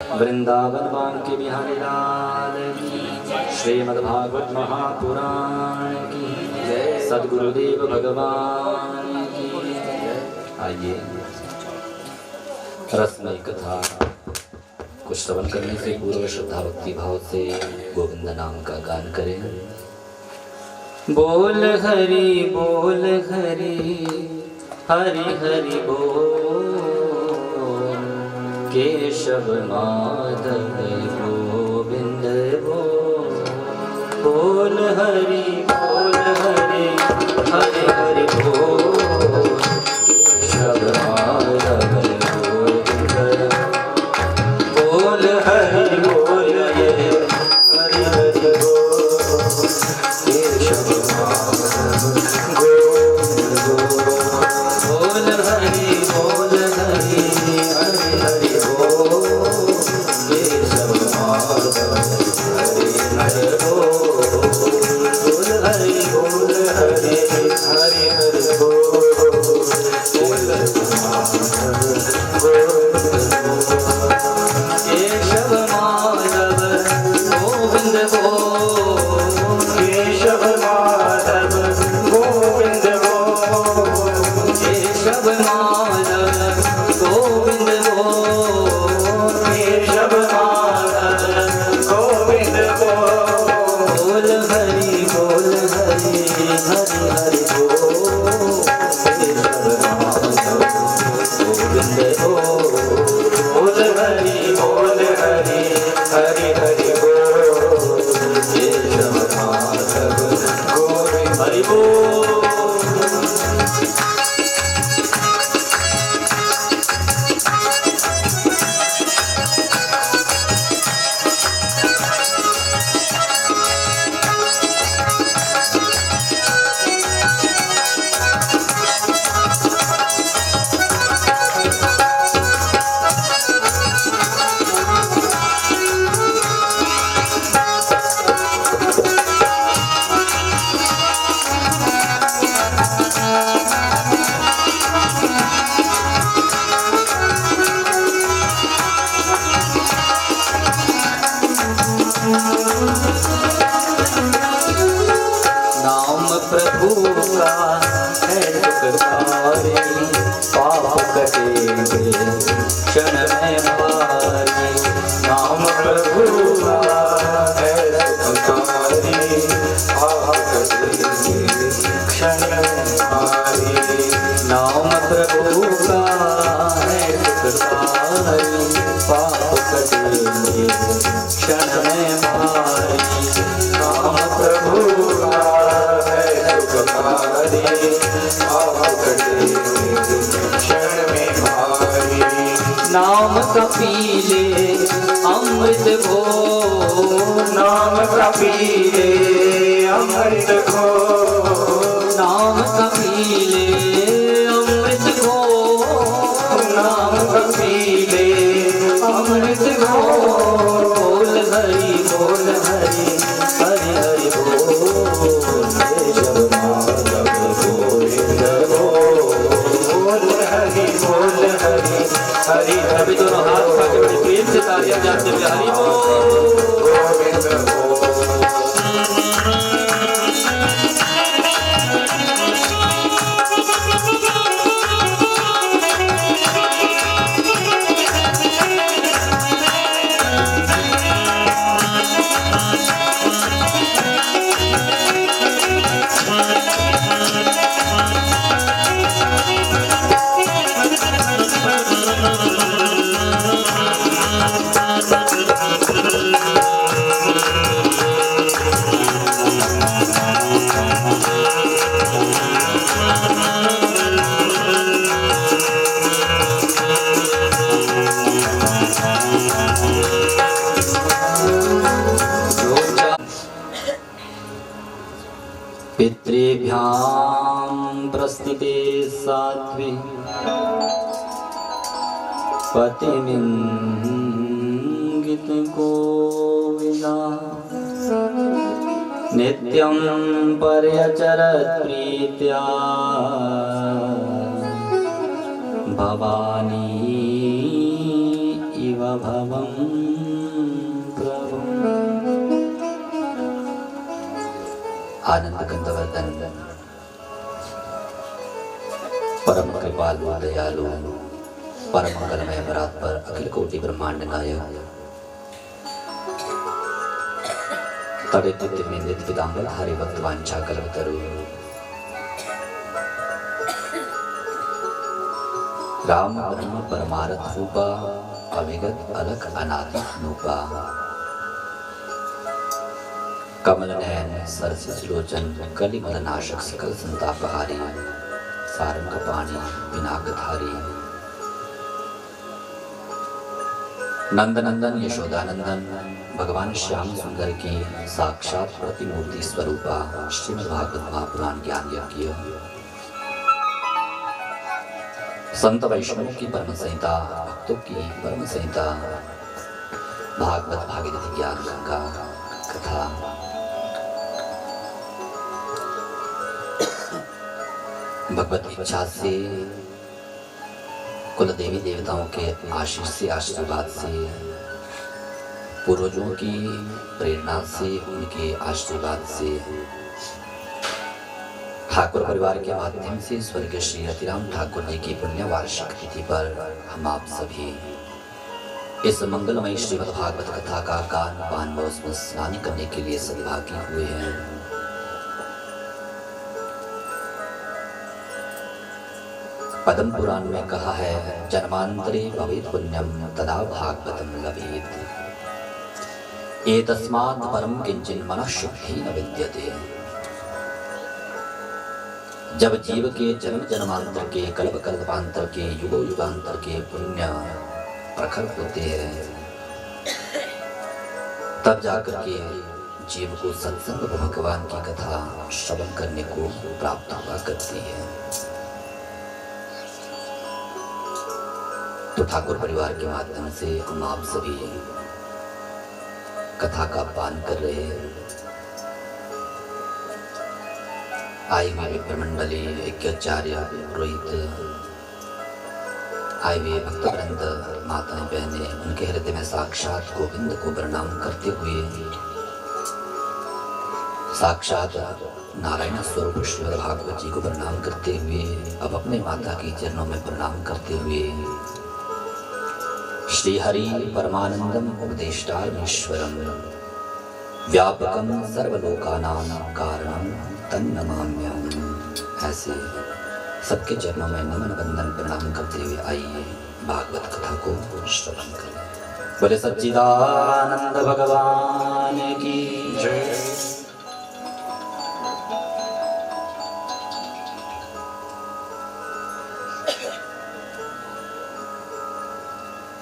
वृंदावन बांके बिहारी लाल की, श्रीमद्भागवत महापुराण की जय, सद्गुरुदेव भगवान की जय। आइए रसमय कथा को श्रवण करने से पूर्व श्रद्धा भक्ति भाव से गोविंद नाम का गान करें। बोल हरि हरि हरि बोल, केशव माधव गोविंद बोल। बोल हरि हरि हरि बोल, केशव माधव गोविंद बोल। हरि हरि हरि बोल, केशव माधव गोविंद बोल। बोल हरि हरि हरि बोल, केशव माधव हरि हरि बोल। बोल हरि हरि हरि बोल, केशव माधव केशव माधव गोविंद बोल, केशव माधव गोविंद बोल। केशव माधव गोविंद बोल, केशव माधव गोविंद बोल। बोल हरि हरि हरि बोल, केशव माधव गोविंद बोल। बोल हरि हरि हरि बोल, केशव माधव गोविंद हरि बोल। प्रभु का है सुखकारी, पाप कटेंगे क्षण में हमारे। नाम प्रभु का है सुखकारी, पाप कटेंगे क्षण में हमारे। नाम प्रभु का है सुखकारी, पाप कटेंगे क्षण में हमारे। नाम प्रभु का सुखकारी, पाप कटेंगे क्षण में हमारे। नाम का पीले अमृत घोल, नाम का पीले अमृत घोल। नाम का पीले अमृत घोल, नाम का पीले अमृत घोल। बोल हरि हरि हरि बोल, केशव माधव गोविंद बोल। बोल हरि हरि हरि दोनों हाथ उठा के बड़े प्रेम से तालियां जाते हुए हरि बोल गोविंद बोल। पितृभ्यां प्रस्थिते साध्वी पतिमिंगित गोविदा। नित्यं पर्यचरत् प्रीत्या भवानी इव भवम् प्रभुम् आनंद कंदवर्धन परम कृपालु दयालु परम मंगलमय परात्पर अखिल कोटि ब्रह्मांड नायक तड़े दिव्यमेंद्रित पीतांबर धारी भक्त वांछा कल्पतरु राम ब्रह्म परमारथ रूपा अविगत अलख अनादि नूपा कमल नयन सरसिज लोचन कलिमल नाशक सकल संतापहारी सारंग पाणी पिनाकधारी नंदनंदन यशोदानंदन भगवान श्याम सुंदर की साक्षात प्रतिमूर्ति स्वरूपा श्रीमद्भागवत महापुराण ज्ञान यज्ञ संत वैष्णव की परम संहिता भक्तों की परम संहिता भागवत भागीरथी ज्ञान गंगा कथा भगवत इच्छा से कुल देवी देवताओं के आशीष से आशीर्वाद से पूर्वजों की प्रेरणा से उनके आशीर्वाद से ठाकुर परिवार के माध्यम से स्वर्गीय श्री रतिराम ठाकुर जी की पुण्य वार्षिक तिथि पर हम आप सभी इस मंगलमयी श्रीमद् भागवत कथा का गान पान व उसमें स्नान करने के लिए सद्भागी हुए हैं। पद्म पुराण में कहा है जन्मांतरे भवेत् पुण्यम तदा भागवतम लभेत् एतस्मात् परम किंचिन मनः शुद्धि न विद्यते। जब जीव के जन्म जन्मांतर के कल्प कल्पांतर के युगो युगांतर के पुण्य प्रखर होते हैं तब जाकर के जीव को सत्संग भगवान की कथा श्रवण करने को प्राप्त हुआ करती है। तो ठाकुर परिवार के माध्यम से हम आप सभी कथा का पान कर रहे हैं। आए हुए विप्रमंडली यज्ञाचार्य पुरोहित आए हुए भक्तवृंद माताएं बहनें उनके हृदय में साक्षात गोविंद को प्रणाम करते हुए साक्षात नारायण स्वरूप श्रीमद् भागवत जी को प्रणाम करते हुए अब अपने माता की चरणों में प्रणाम करते हुए श्री हरि परमानंदम उपदेष्टारमीश्वरम व्यापकम सर्वलोकानां कारणम तन्नमाम्यहम्। ऐसे सबके चरणों में नमन वंदन प्रणाम करते हुए आइए भागवत कथा को श्रवण करें। बोले सच्चिदानंद भगवान की जय।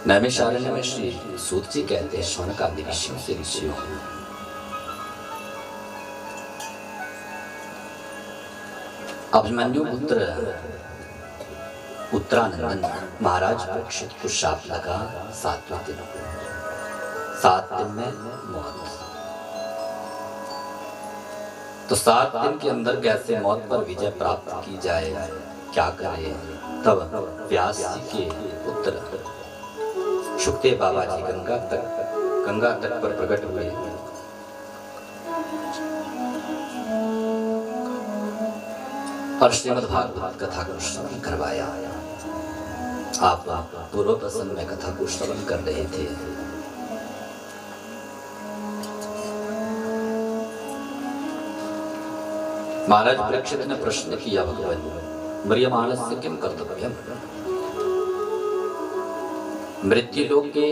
नैमिषारण्य में श्री सूत जी कहते हैं शौनक आदि ऋषियों से ऋषियों अभिमन्यु पुत्र उत्तरानंदन महाराज परीक्षित को शाप लगा 7वें दिन 7 दिन में मौत। तो 7 दिन के अंदर कैसे मौत पर विजय प्राप्त की जाए क्या करे। तब व्यास जी के पुत्र सुखदेव बाबा जी गंगा तट पर प्रकट हुए। और श्रीमद् भागवत कथा को श्रवण करवाया। आप पूर्व प्रसंग में कथा को श्रवण कर रहे थे। महाराज परीक्षित ने प्रश्न किया भगवान म्रियमाणस्य किम कर्तव्यम। मृत्यु लोक के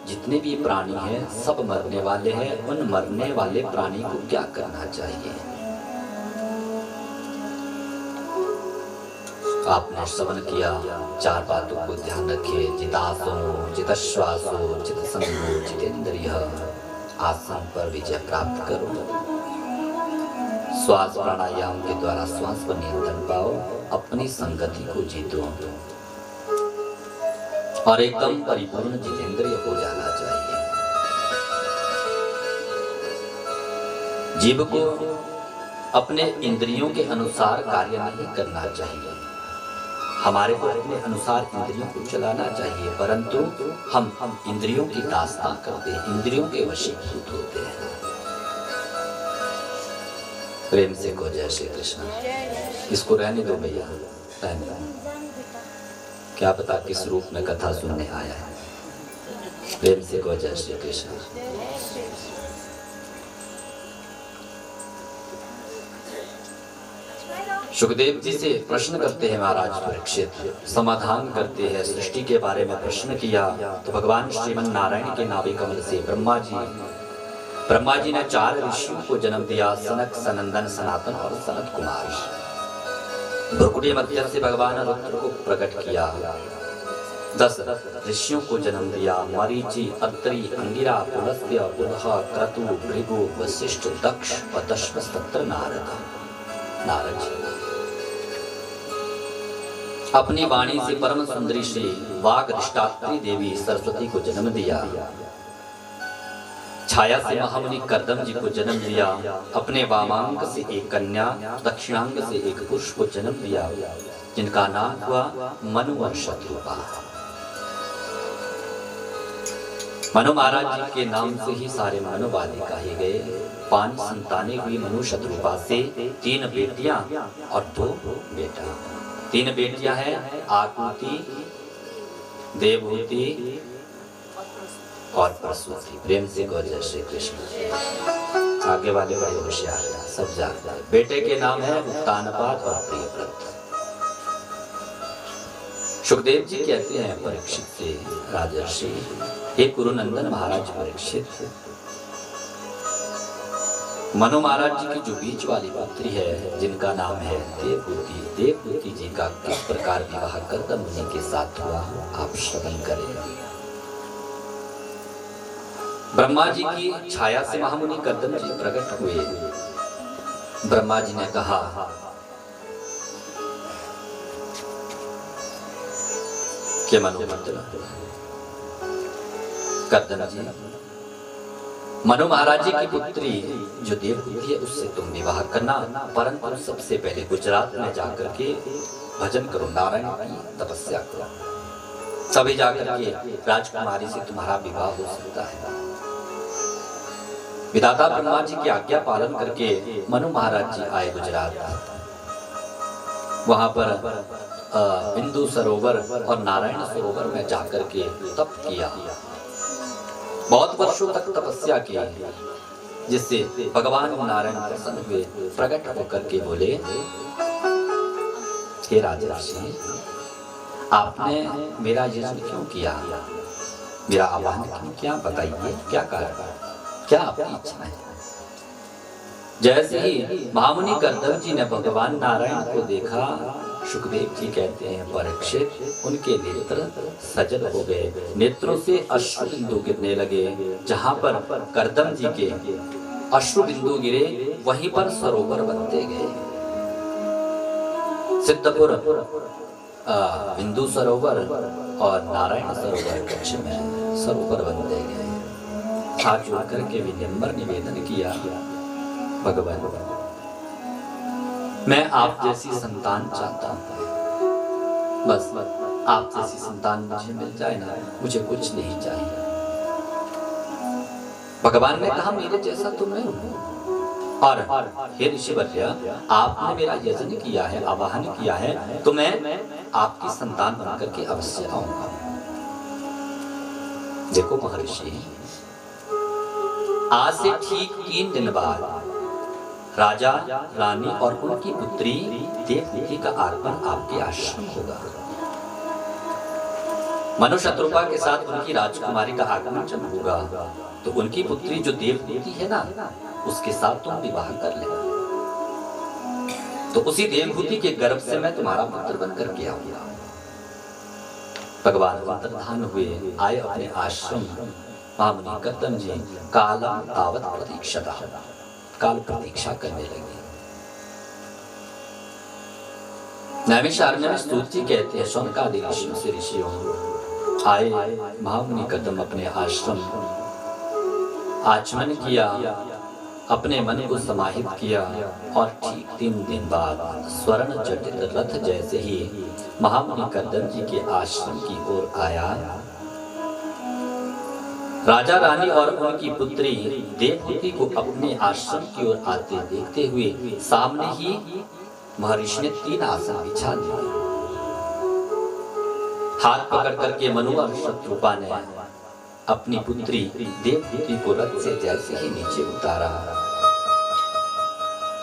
जितने भी प्राणी हैं सब मरने वाले हैं। उन मरने वाले प्राणी को क्या करना चाहिए। आपने श्रवण किया 4 बातों को ध्यान रखिए। जितासो जितश्वासो जितसंगो जितेंद्रिय। आसन पर विजय प्राप्त करो। श्वास प्राणायाम के द्वारा श्वास पर नियंत्रण पाओ। अपनी संगति को जीतो और एकदम परिपूर्ण जितेंद्रिय हो जाना चाहिए। जीव को अपने इंद्रियों के अनुसार कार्य नहीं करना चाहिए। हमारे को अपने अनुसार इंद्रियों को चलाना चाहिए, परंतु हम इंद्रियों की दास्तां करते हैं, इंद्रियों के वशीभूत होते हैं। प्रेम से को जय श्री कृष्ण। इसको रहने दो भैया, रहने दो। क्या पता किस रूप में कथा सुनने आया है। प्रेम से को जय श्री कृष्ण। सुखदेव जी से प्रश्न करते हैं महाराज परीक्षित, समाधान करते हैं। सृष्टि के बारे में प्रश्न किया तो भगवान श्रीमन नारायण के नाभि कमल से ब्रह्मा जी ने 4 ऋषियों को जन्म दिया, सनक, सनंदन, सनातन और सनत कुमार। भ्रुकुटी मध्य से भगवान रुद्र को प्रकट किया, 10 ऋषियों को जन्म दिया, मरीचि, अत्रि, अंगिरा, पुलस्त्य, पुलह, क्रतु, भृगु, वशिष्ठ, दक्ष और दशमस्तत्र नारद जी। अपनी वाणी से परम सुंदरी श्री वागधिष्ठात्री देवी सरस्वती को जन्म दिया, छाया से महामुनि कर्दम जी को जन्म दिया, अपने वामांग से एक कन्या, दक्षिणांग से एक पुरुष को जन्म दिया, जिनका नाम हुआ मनु और शत्रुपा। मनु महाराज जी के नाम से ही सारे मनुवादी कहे गए। 5 संतानें हुई मनु शत्रुपा से, 3 बेटियां और 2 बेटा। 3 बेटियां हैं आकुति, देवहूति और प्रसूति। प्रेम से गौ जय श्री कृष्ण। आगे वाले बड़े होशियार सब जानते हैं। बेटे के नाम है उत्तानपाद और प्रियव्रत। सुखदेव जी कहते हैं परीक्षित से, राजर्षि, हे कुरुनंदन महाराज परीक्षित, मनु महाराज जी की जो बीच वाली पुत्री है, जिनका नाम है देवहूति, देवहूति जी का किस प्रकार विवाह कर्दम मुनि के साथ हुआ, आप श्रवण करें। ब्रह्मा जी की छाया से महामुनि कर्दम जी प्रकट हुए। ब्रह्मा जी ने कहा, कि मनु कर्दम जी, मनु महाराज जी की पुत्री जो देवहूति है उससे तुम विवाह करना, परंतु सबसे पहले गुजरात में जाकर के भजन करो, नारायण की तपस्या करो, तभी जाकर के राजकुमारी से तुम्हारा विवाह हो सकता है। विधाता ब्रह्मा जी की आज्ञा पालन करके मनु महाराज जी आए गुजरात। वहां पर बिंदु सरोवर और नारायण सरोवर में जाकर के तप किया, बहुत वर्षों तक तपस्या की, जिससे भगवान नारायण प्रसन्न हुए, प्रकट होकर के बोले, हे राजर्षि, आपने मेरा यजन क्यों किया, मेरा आह्वान क्यों किया, बताइए क्या कारण, क्या आपकी इच्छा है। जैसे ही महामुनि कर्दम जी ने भगवान नारायण को देखा, सुखदेव जी कहते हैं परीक्षित, उनके नेत्र सजल हो गए, नेत्रों से अश्रु बिंदु गिरने लगे। जहां पर कर्दम जी के अश्रु बिंदु गिरे, वहीं पर सरोवर बनते गए। सिद्धपुर बिंदु सरोवर और नारायण सरोवर कच्छ में सरोवर बनते गए। हाथ जोड़ करके विनम्र निवेदन किया, भगवान मैं आप जैसी संतान चाहता हूँ, बस आप जैसी संतान मुझे मिल जाए ना, मुझे कुछ नहीं चाहिए। भगवान ने कहा, मेरे जैसा तो मैं हूँ, और हे ऋषिवर्य, आपने मेरा यजन किया है, आवाहन किया है, तो मैं आपकी संतान बनकर के अवश्य आऊंगा। देखो महर्षि, आज से ठीक 3 दिन बाद राजा, रानी और उनकी पुत्री देवहूति का आगमन आपके आश्रम होगा। मनु शत्रुपा के साथ उनकी राजकुमारी का आगमन जब होगा, तो उनकी पुत्री जो देवहूति है ना, उसके साथ तुम विवाह कर लेना। तो उसी देवहूति के गर्भ से मैं तुम्हारा पुत्र बनकर के आऊंगा। भगवान अंतर्धान हुए, आए अपने आश्रम। महामुनि कर्दम जी कालम तावत प्रतीक्षता, काल प्रतीक्षा करने लगे। नैमिषारण्य में स्तुति कहते हैं, शौनकादि ऋषियों आए महामुनि कर्दम अपने आश्रम, आचमन किया, अपने मन को समाहित किया और ठीक 3 दिन बाद स्वर्ण जटित रथ जैसे ही महामुनि कर्दम जी के आश्रम की ओर आया। राजा रानी और उनकी पुत्री देवहूति को अपने आश्रम की ओर आते देखते हुए सामने ही महर्षि ने 3 आसन बिछा दिए। हाथ पकड़ करके मनु और शत्रुपा ने अपनी पुत्री देवहूति को रथ से जैसे ही नीचे उतारा,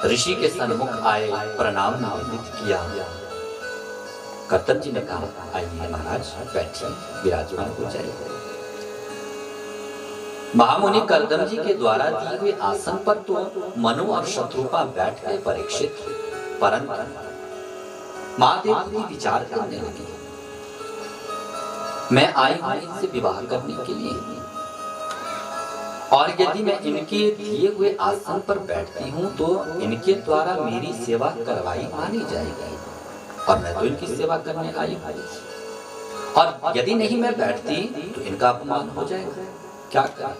ऋषि के सन्मुख आए, प्रणाम निवेदित किया। कर्दम जी ने कहा, आइए महाराज बैठिए, विराजमान हो जाइए। महामुनि कर्दम जी के द्वारा दिए हुए आसन पर तो मनु और शत्रुपा बैठ गए परीक्षित, परंतु मां देवहूति विचार करने लगी, मैं आई हूं इनसे विवाह करने के लिए, और यदि मैं इनके दिए हुए आसन पर बैठती हूं तो इनके द्वारा मेरी सेवा करवाई मानी जाएगी, और मैं तो इनकी सेवा करने आई हूं, और यदि नहीं मैं बैठती तो इनका अपमान हो जाएगा, क्या करें।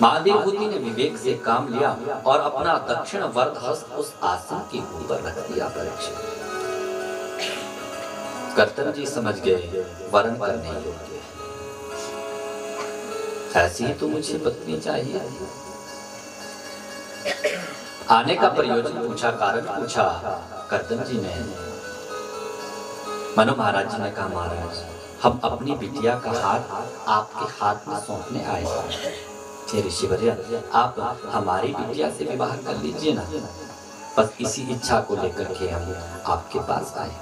मां देवहूति ने विवेक से काम लिया और अपना दक्षिण वर्ध हस्त उस आसन के ऊपर रख दिया। परीक्षित कर्दम जी समझ गए, वरण करने योग्य है, ऐसी ही तो मुझे पत्नी चाहिए। आने का प्रयोजन पूछा, कारण पूछा। कर्दम जी ने, मनु महाराज जी ने कहा, महाराज हम अपनी बिटिया का हाथ आपके हाथ में सौंपने आए हैं। हे ऋषिवर्य, आप हमारी बिटिया से विवाह कर लीजिए ना, बस इसी इच्छा को लेकर के हम आपके पास आए।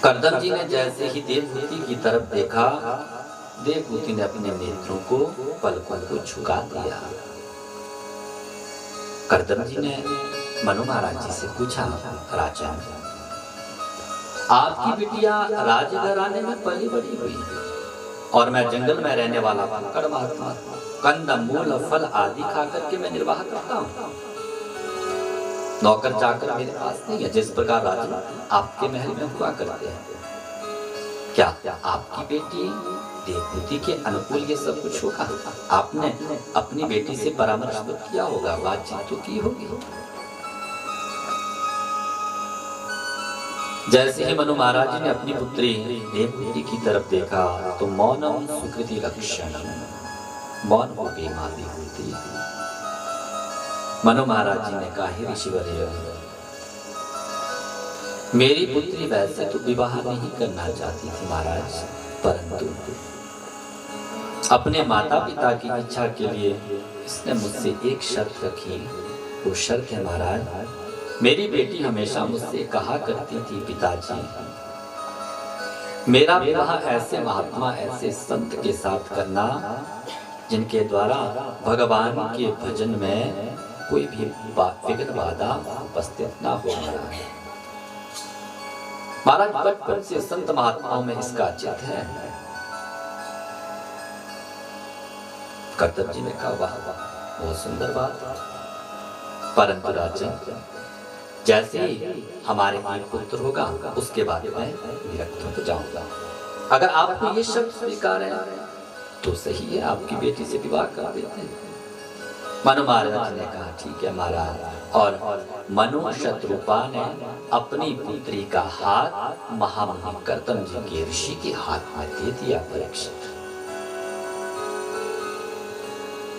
कर्दम जी ने जैसे ही देवहूति की तरफ देखा, देवहूति ने अपने नेत्रों को, पलकों को झुका दिया। कर्दम जी ने मनु महाराज जी से पूछा, राजा आपकी बिटिया राजघराने में पली बड़ी हुई और मैं जंगल में रहने वाला फक्कड़ महात्मा, कंद मूल फल आदि खा करके मैं निर्वाह करता हूँ, नौकर चाकर मेरे पास नहीं है, जिस प्रकार राजा आपके महल में हुआ करते हैं। क्या आपकी बेटी देवहूति के अनुकूल ये सब कुछ होगा? आपने अपनी बेटी से परामर्श तो किया होगा, बातचीत तो की होगी। जैसे ही मनु महाराज जी ने अपनी पुत्री देवहूति की तरफ देखा तो मौनम सुकृति लक्षणम, मौन हो गई मां देवहूति। मनु महाराज जी ने कहा, हे ऋषिवर्य, मेरी पुत्री वैसे तो विवाह नहीं करना चाहती थी महाराज, परंतु अपने माता पिता की इच्छा के लिए इसने मुझसे एक शर्त रखी। वो शर्त है महाराज, मेरी बेटी हमेशा मुझसे कहा करती थी, पिताजी मेरा विवाह ऐसे महात्मा, ऐसे संत के साथ करना जिनके द्वारा भगवान के भजन में कोई भी विघ्न बाधा उपस्थित ना हो। महाराज बचपन से संत महात्माओं में इसका चित है। कर्दम जी ने कहा, वाह बहुत सुंदर बात, परंतु राजन जैसे ही हमारे एक पुत्र होगा उसके बाद मैं विरक्त हो जाऊंगा। अगर आपको ये शब्द स्वीकार है तो सही है, आपकी बेटी से विवाह कर देते हैं। मनु महाराज ने कहा, ठीक है महाराज, और मनु शत्रुपा ने अपनी पुत्री का हाथ महामुनि कर्दम जी के ऋषि के हाथ में दे दिया। परीक्षित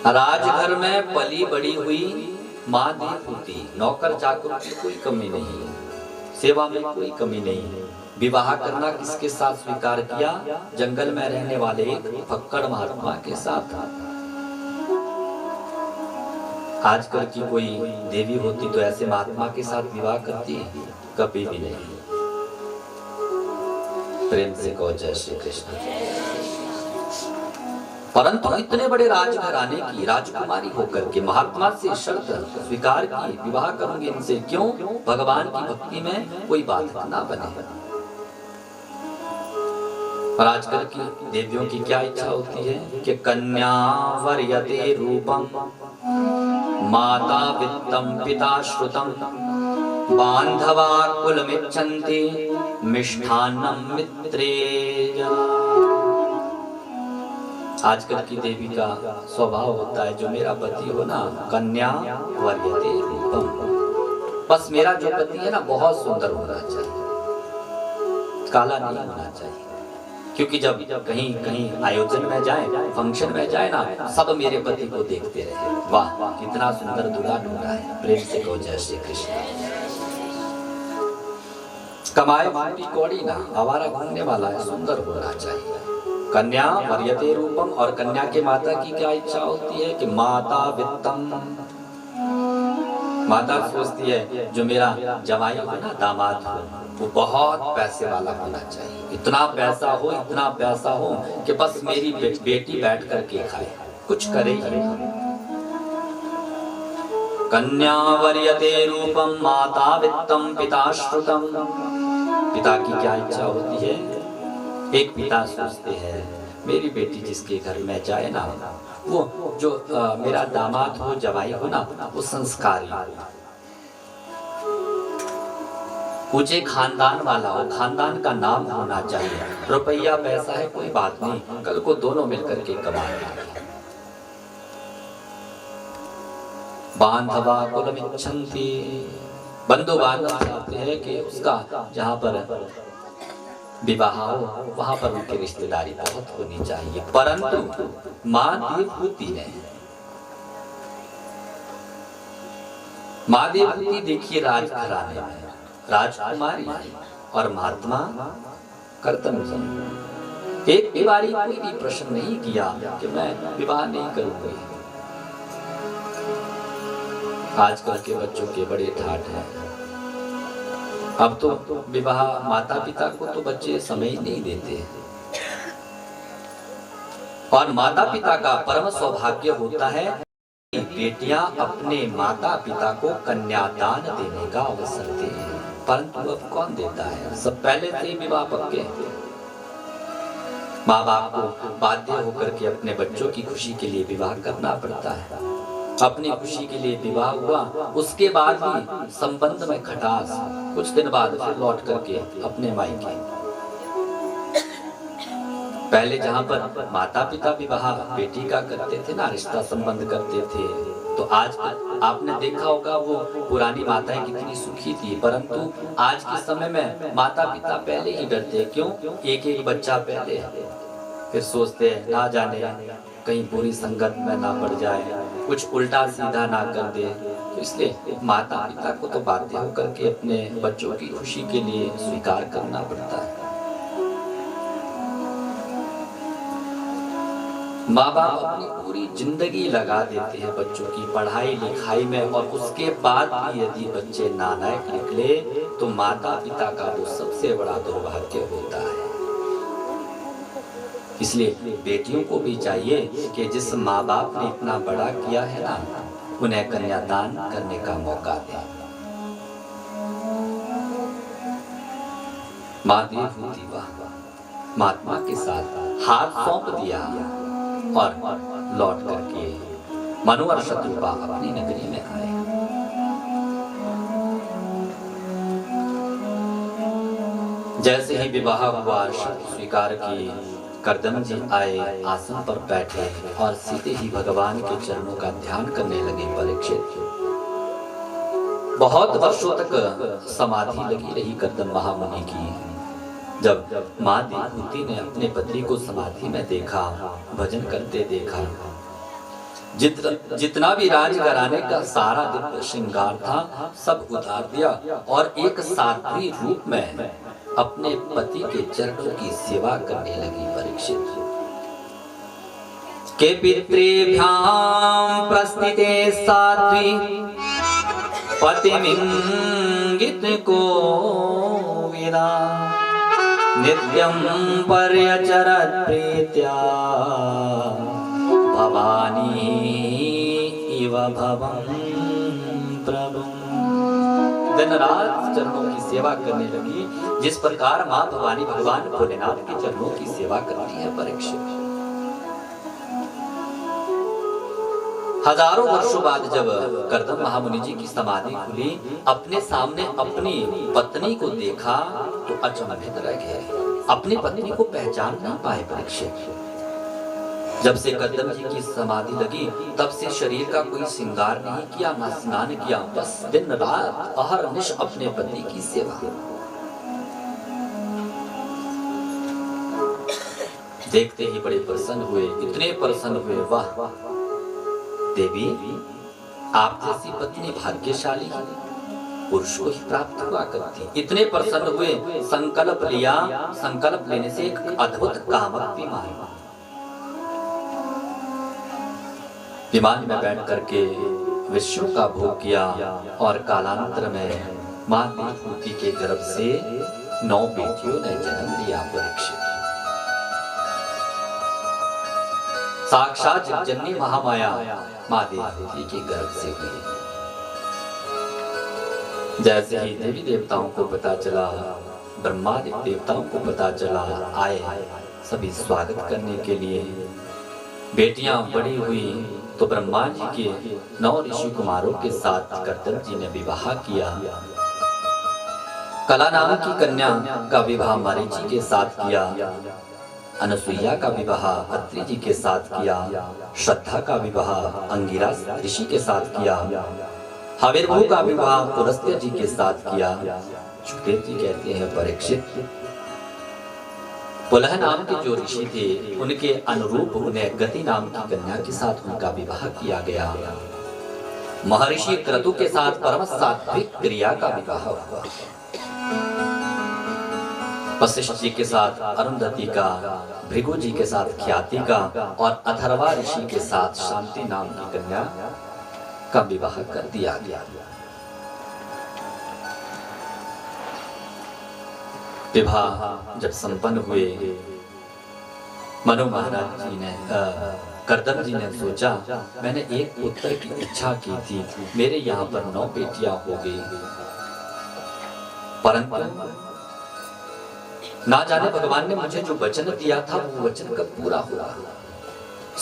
राजघर में पली बड़ी हुई मां देवहूति, नौकर चाकर की कोई कमी नहीं, सेवा में कोई कमी नहीं, विवाह करना किसके साथ स्वीकार किया? जंगल में रहने वाले एक फक्कड़ महात्मा के साथ। आजकल की कोई देवी होती तो ऐसे महात्मा के साथ विवाह करती? कभी भी नहीं। प्रेम से कहो जय श्री कृष्ण। परंतु इतने बड़े राजघराने की राजकुमारी होकर के महात्मा से शर्त स्वीकार की, विवाह करूंगी इनसे, क्यों? भगवान की भक्ति में कोई बाधक ना बने। और आजकल की देवियों की क्या इच्छा होती है कि कन्या वर्यते रूपम, माता वित्तम पिता श्रुतम, बांधवा कुलमिच्छन्ति, मिष्ठान्नम मित्रे। आजकल की देवी का स्वभाव होता है, जो मेरा पति हो ना कन्या वर्यते रूपम, बस मेरा जो पति है ना बहुत सुंदर होना चाहिए, काला नहीं होना चाहिए। क्योंकि जब कहीं कहीं आयोजन में जाए, फंक्शन में जाए ना, सब मेरे पति को देखते रहे, वाह कितना सुंदर दूल्हा ढूंढा है। प्रेम से कहो जय श्री कृष्ण। कमाए फूटी कौड़ी ना, आवारा घूमने वाला है, सुंदर होना चाहिए। कन्या वर्यते रूपम, और कन्या के माता की क्या इच्छा होती है कि माता वित्तम, माता सोचती है जो मेरा जमाई हो ना, दामाद हो, वो बहुत पैसे वाला होना चाहिए, इतना पैसा हो कि बस मेरी बेटी बैठ करके खाए, कुछ करे ही। कन्या वर्यते रूपम माता वित्तम पिता श्रुतम, पिता की क्या इच्छा होती है? एक पिता सोचते हैं मेरी बेटी जिसके घर में जाए ना, वो जो मेरा दामाद हो, जवाई हो ना, वो संस्कारी हो, ऊंचे खानदान वाला हो, खानदान का नाम होना चाहिए। रुपया पैसा है कोई बात नहीं, कल को दोनों मिलकर के कमाएंगे। बांधवा कुलमिच्छन्ति, बंधु बांधव चाहते हैं कि उसका जहाँ पर विवाह हो वहां पर उनकी रिश्तेदारी बहुत होनी चाहिए। परंतु माँ देवहूति ने, माँ देवहूति देखिए राजघराने में राजकुमारी और महात्मा कर्तन जी, एक भी बारी कोई भी प्रश्न नहीं किया कि मैं विवाह नहीं करूंगी। आजकल के बच्चों के बड़े ठाठ हैं, अब तो विवाह माता पिता को तो बच्चे समय ही नहीं देते, और माता पिता का परम सौभाग्य होता है कि बेटियां अपने माता पिता को कन्यादान देने का अवसर दें। परंतु अब कौन देता है? सब पहले से ही विवाह पक्के। माँ बाप को बाध्य होकर के अपने बच्चों की खुशी के लिए विवाह करना पड़ता है। अपनी खुशी के लिए विवाह हुआ, उसके बाद भी संबंध में खटास, कुछ दिन बाद फिर लौट करके अपने मायके। पहले जहाँ पर माता पिता विवाह बेटी का करते थे ना, रिश्ता संबंध करते थे, तो आज आपने देखा होगा वो पुरानी माताएं कितनी सुखी थी। परंतु आज के समय में माता पिता पहले ही डरते, क्यों? एक एक बच्चा पहले, फिर सोचते हैं ना जाने कहीं बुरी संगत में ना पड़ जाए, कुछ उल्टा सीधा ना कर दे, तो इसलिए माता पिता को तो बाध्य होकर के अपने बच्चों की खुशी के लिए स्वीकार करना पड़ता है। माँ बाप अपनी पूरी जिंदगी लगा देते हैं बच्चों की पढ़ाई लिखाई में, और उसके बाद भी यदि बच्चे नालायक निकले तो माता पिता का वो सबसे बड़ा दुर्भाग्य होता है। इसलिए बेटियों को भी चाहिए कि जिस माँ बाप ने इतना बड़ा किया है ना, उन्हें कन्यादान करने का मौका दें। माँ देवहूति महात्मा के साथ हाथ सौंप दिया और लौट करके मनु और शत्रुपा अपनी नगरी में आए। जैसे ही विवाह हुआ, शर्त स्वीकार की, कर्दम जी आए, आसन पर बैठे और सीधे ही भगवान के चरणों का ध्यान करने लगे। परीक्षित बहुत वर्षों तक समाधि लगी रही कर्दम महामुनि की। जब माँ देवहूति ने अपने पति को समाधि में देखा, भजन करते देखा, जितना भी राजघराने का सारा दिव्य श्रृंगार था सब उतार दिया और एक साध्वी रूप में अपने पति के चरणों की सेवा करने लगी। परीक्षित के पितृभ्याम प्रस्थिते साध्वी पतिमिंगित को विना नित्यं पर्यचरत् प्रीत्या भवानी इव भवं प्रभुं। दिन रात चरणों की सेवा करने लगी, जिस प्रकार माँ भवानी भगवान भोलेनाथ के चरणों की सेवा करती है। परीक्षित हजारों वर्षों बाद जब कर्दम महामुनि जी की समाधि खुली, अपने सामने अपनी पत्नी को देखा तो अचंभित रह गए, अपनी पत्नी को पहचान नहीं पाए। परीक्षित जब से कर्दम जी की समाधि लगी तब से शरीर का कोई श्रृंगार नहीं किया, ना स्नान किया, बस दिन रात अहरनिश अपने पति की सेवा। देखते ही बड़े प्रसन्न हुए, इतने प्रसन्न हुए, वाह देवी आप जैसी पत्नी भाग्यशाली पुरुष को ही प्राप्त हुआ करती। इतने प्रसन्न हुए, संकल्प लिया, संकल्प लेने से एक अद्भुत कामक विमान में बैठ करके विष्णु का भोग किया और कालांतर में मां देवहूति के गर्भ से 9 बेटियों ने जन्म लिया। परीक्षित साक्षात जगजननी महामाया मां देवहूति के गर्भ से हुई। जैसे ही देवी देवताओं को पता चला, ब्रह्मा देवताओं को पता चला, आए सभी स्वागत करने के लिए। बेटियां बड़ी हुई तो ब्रह्मा जी के 9 ऋषि कुमारों के साथ कर्दम जी ने विवाह किया। कला नाम की कन्या का विवाह मरीचि के साथ किया, अनसुईया का विवाह अत्रि जी के साथ किया, श्रद्धा का विवाह अंगिरस ऋषि के साथ किया, हविर्भू का विवाह पुलस्त्य जी के साथ किया। सुखदेव जी कहते हैं परीक्षित पुलह नाम के जो ऋषि थे उनके अनुरूप उन्हें गति नाम की कन्या के साथ उनका विवाह किया गया। महर्षि क्रतु के साथ परम सात्विक क्रिया का विवाह हुआ। वशिष्ठ जी के साथ अरुंधति का, भृगु जी के साथ ख्याति का और अथर्वा ऋषि के साथ शांति नाम की कन्या का विवाह कर दिया गया। विवाह जब संपन्न हुए, मनु महाराज जी ने कर्दम जी ने सोचा मैंने एक पुत्र की इच्छा की थी, मेरे यहाँ पर 9 बेटियां हो गई, परंतु ना जाने भगवान ने मुझे जो वचन दिया था वो वचन कब पूरा हुआ।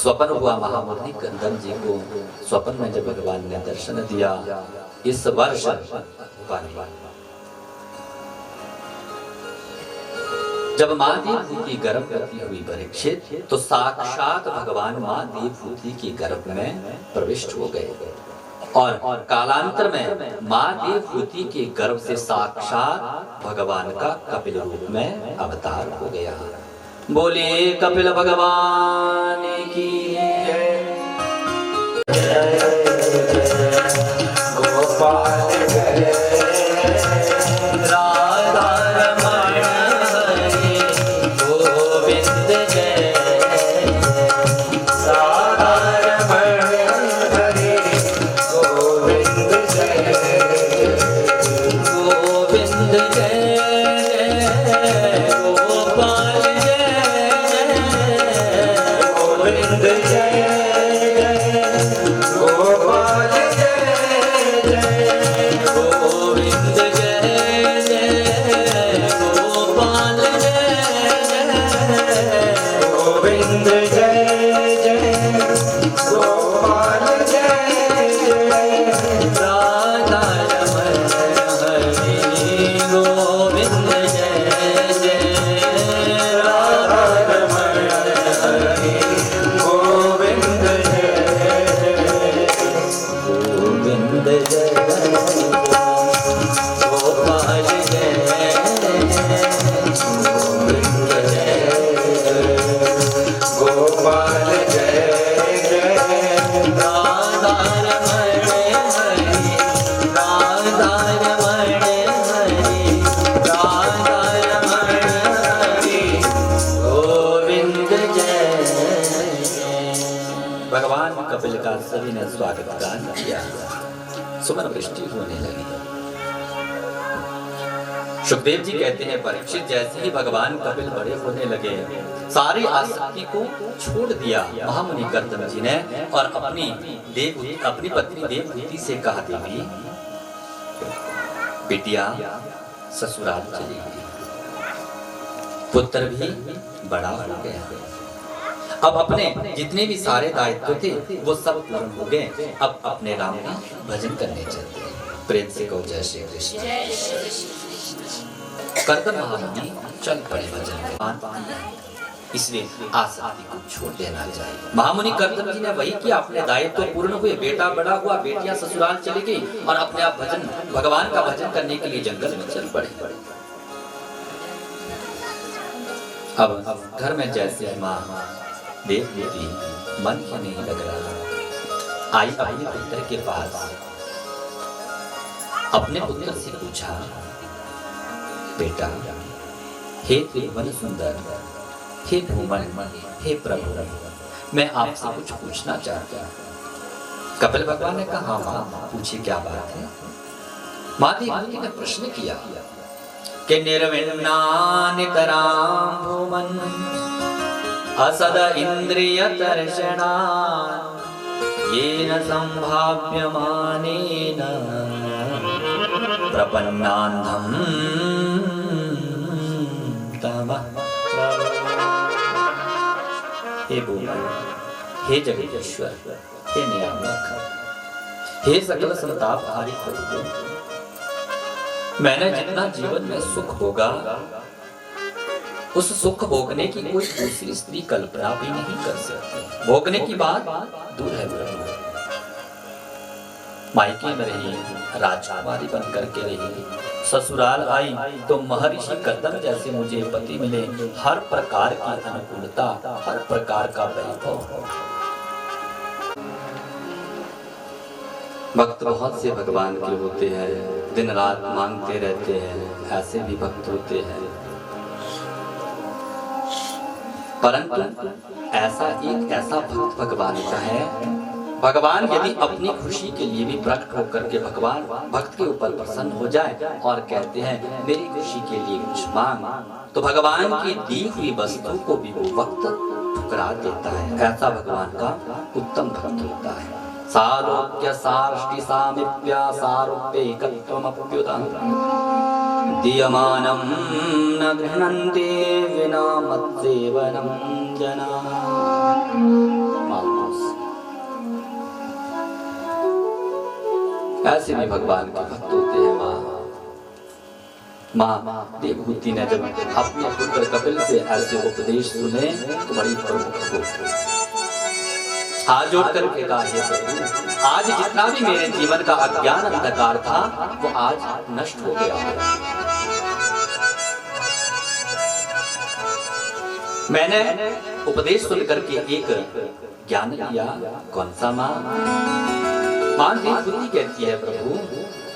स्वप्न हुआ महामुनि कर्दम जी को, स्वप्न में जब भगवान ने दर्शन दिया इस वर्ष जब मां देवहूति गर्भवती हुई परीक्षित, तो साक्षात भगवान मां देवहूति की गर्भ में प्रविष्ट हो गए और कालांतर में मां देवहूति के गर्भ से साक्षात भगवान का कपिल रूप में अवतार हो गया। बोले कपिल भगवान की गोपाल कपिल का सभी ने स्वागत गान किया, सुमन वृष्टि होने लगी। सुखदेव जी कहते हैं परीक्षित जैसे ही भगवान कपिल बड़े होने लगे, सारी आसक्ति को छोड़ दिया महामुनि कर्दम जी ने और अपनी पत्नी देवहूति से कहा, देवी बिटिया ससुराल चली गई, पुत्र भी बड़ा हो गया, अब अपने जितने भी सारे दायित्व थे वो सब पूर्ण हो गए, अब अपने राम का भजन करने चलते हैं। प्रेम से कहो जय श्री कृष्ण। कर्दम महामुनि चल पड़े भजन में। इसलिए आसक्ति को छोड़ देना चाहिए। महामुनि कर्दम जी ने वही किया, अपने दायित्व पूर्ण हुए, बेटा बड़ा हुआ, बेटियां ससुराल चली गई और अपने आप भगवान का भजन करने के लिए जंगल में चल पड़े। अब घर में जैसे माँ देख लेती, मन ही नहीं लग रहा, आई अपने पुत्र के पास, अपने पुत्र से पूछा, बेटा, हे त्रिभुवन सुंदर, हे भूमन, हे प्रभु, मैं आपसे कुछ पूछना चाहता हूं। कपिल भगवान ने कहा, मां पूछिए क्या बात है। मां देवकी ने प्रश्न किया कि निर्विण्णा नितरां भूमन असद इंद्रिय दर्शना येन संभाव्यमानेन प्रपन्नान्धं तमः। हे भूमन, हे जगदीश्वर, हे नियामक, हे सकल संतापहारी प्रभु, मैंने जितना जीवन में सुख भोगा, उस सुख भोगने की कोई दूसरी स्त्री कल्पना भी नहीं कर सकती। भोगने की बात दूर है प्रभु। मायके में रही, राजकुमारी बन करके रही, ससुराल आई तो महर्षि कर्दम जैसे मुझे पति मिले, हर प्रकार की अनुकूलता, हर प्रकार का वैभव। भक्त बहुत से भगवान के होते हैं, दिन रात मांगते रहते हैं, ऐसे भी भक्त होते हैं, परंतु ऐसा भक्त भगवान का है। भगवान यदि अपनी खुशी के लिए भी प्रकट होकर के भगवान भक्त के ऊपर प्रसन्न हो जाए और कहते हैं मेरी खुशी के लिए कुछ मांग, तो भगवान की दी हुई वस्तु को भी वो वक्त ठुकरा देता है। ऐसा भगवान का उत्तम भक्त होता है। सारोग्य सारष्टि सामीप्य सारूप्यैकत्वमप्युतं दीयमानं न गृह्णन्ति विना मत्सेवनं जनाः। ऐसे भी भगवान के भक्त होते हैं। माँ देवहूति ने जब अपने पुत्र कपिल से ऐसे उपदेश सुने तो बड़ी प्रमुख हो हाथ जोड़ करके कहा, हे प्रभु, आज जितना भी मेरे जीवन का अज्ञान अंधकार था वो आज नष्ट हो गया। मैंने उपदेश सुन करके एक ज्ञान लिया। कौन सा माँ? मां देवहूति कहती है प्रभु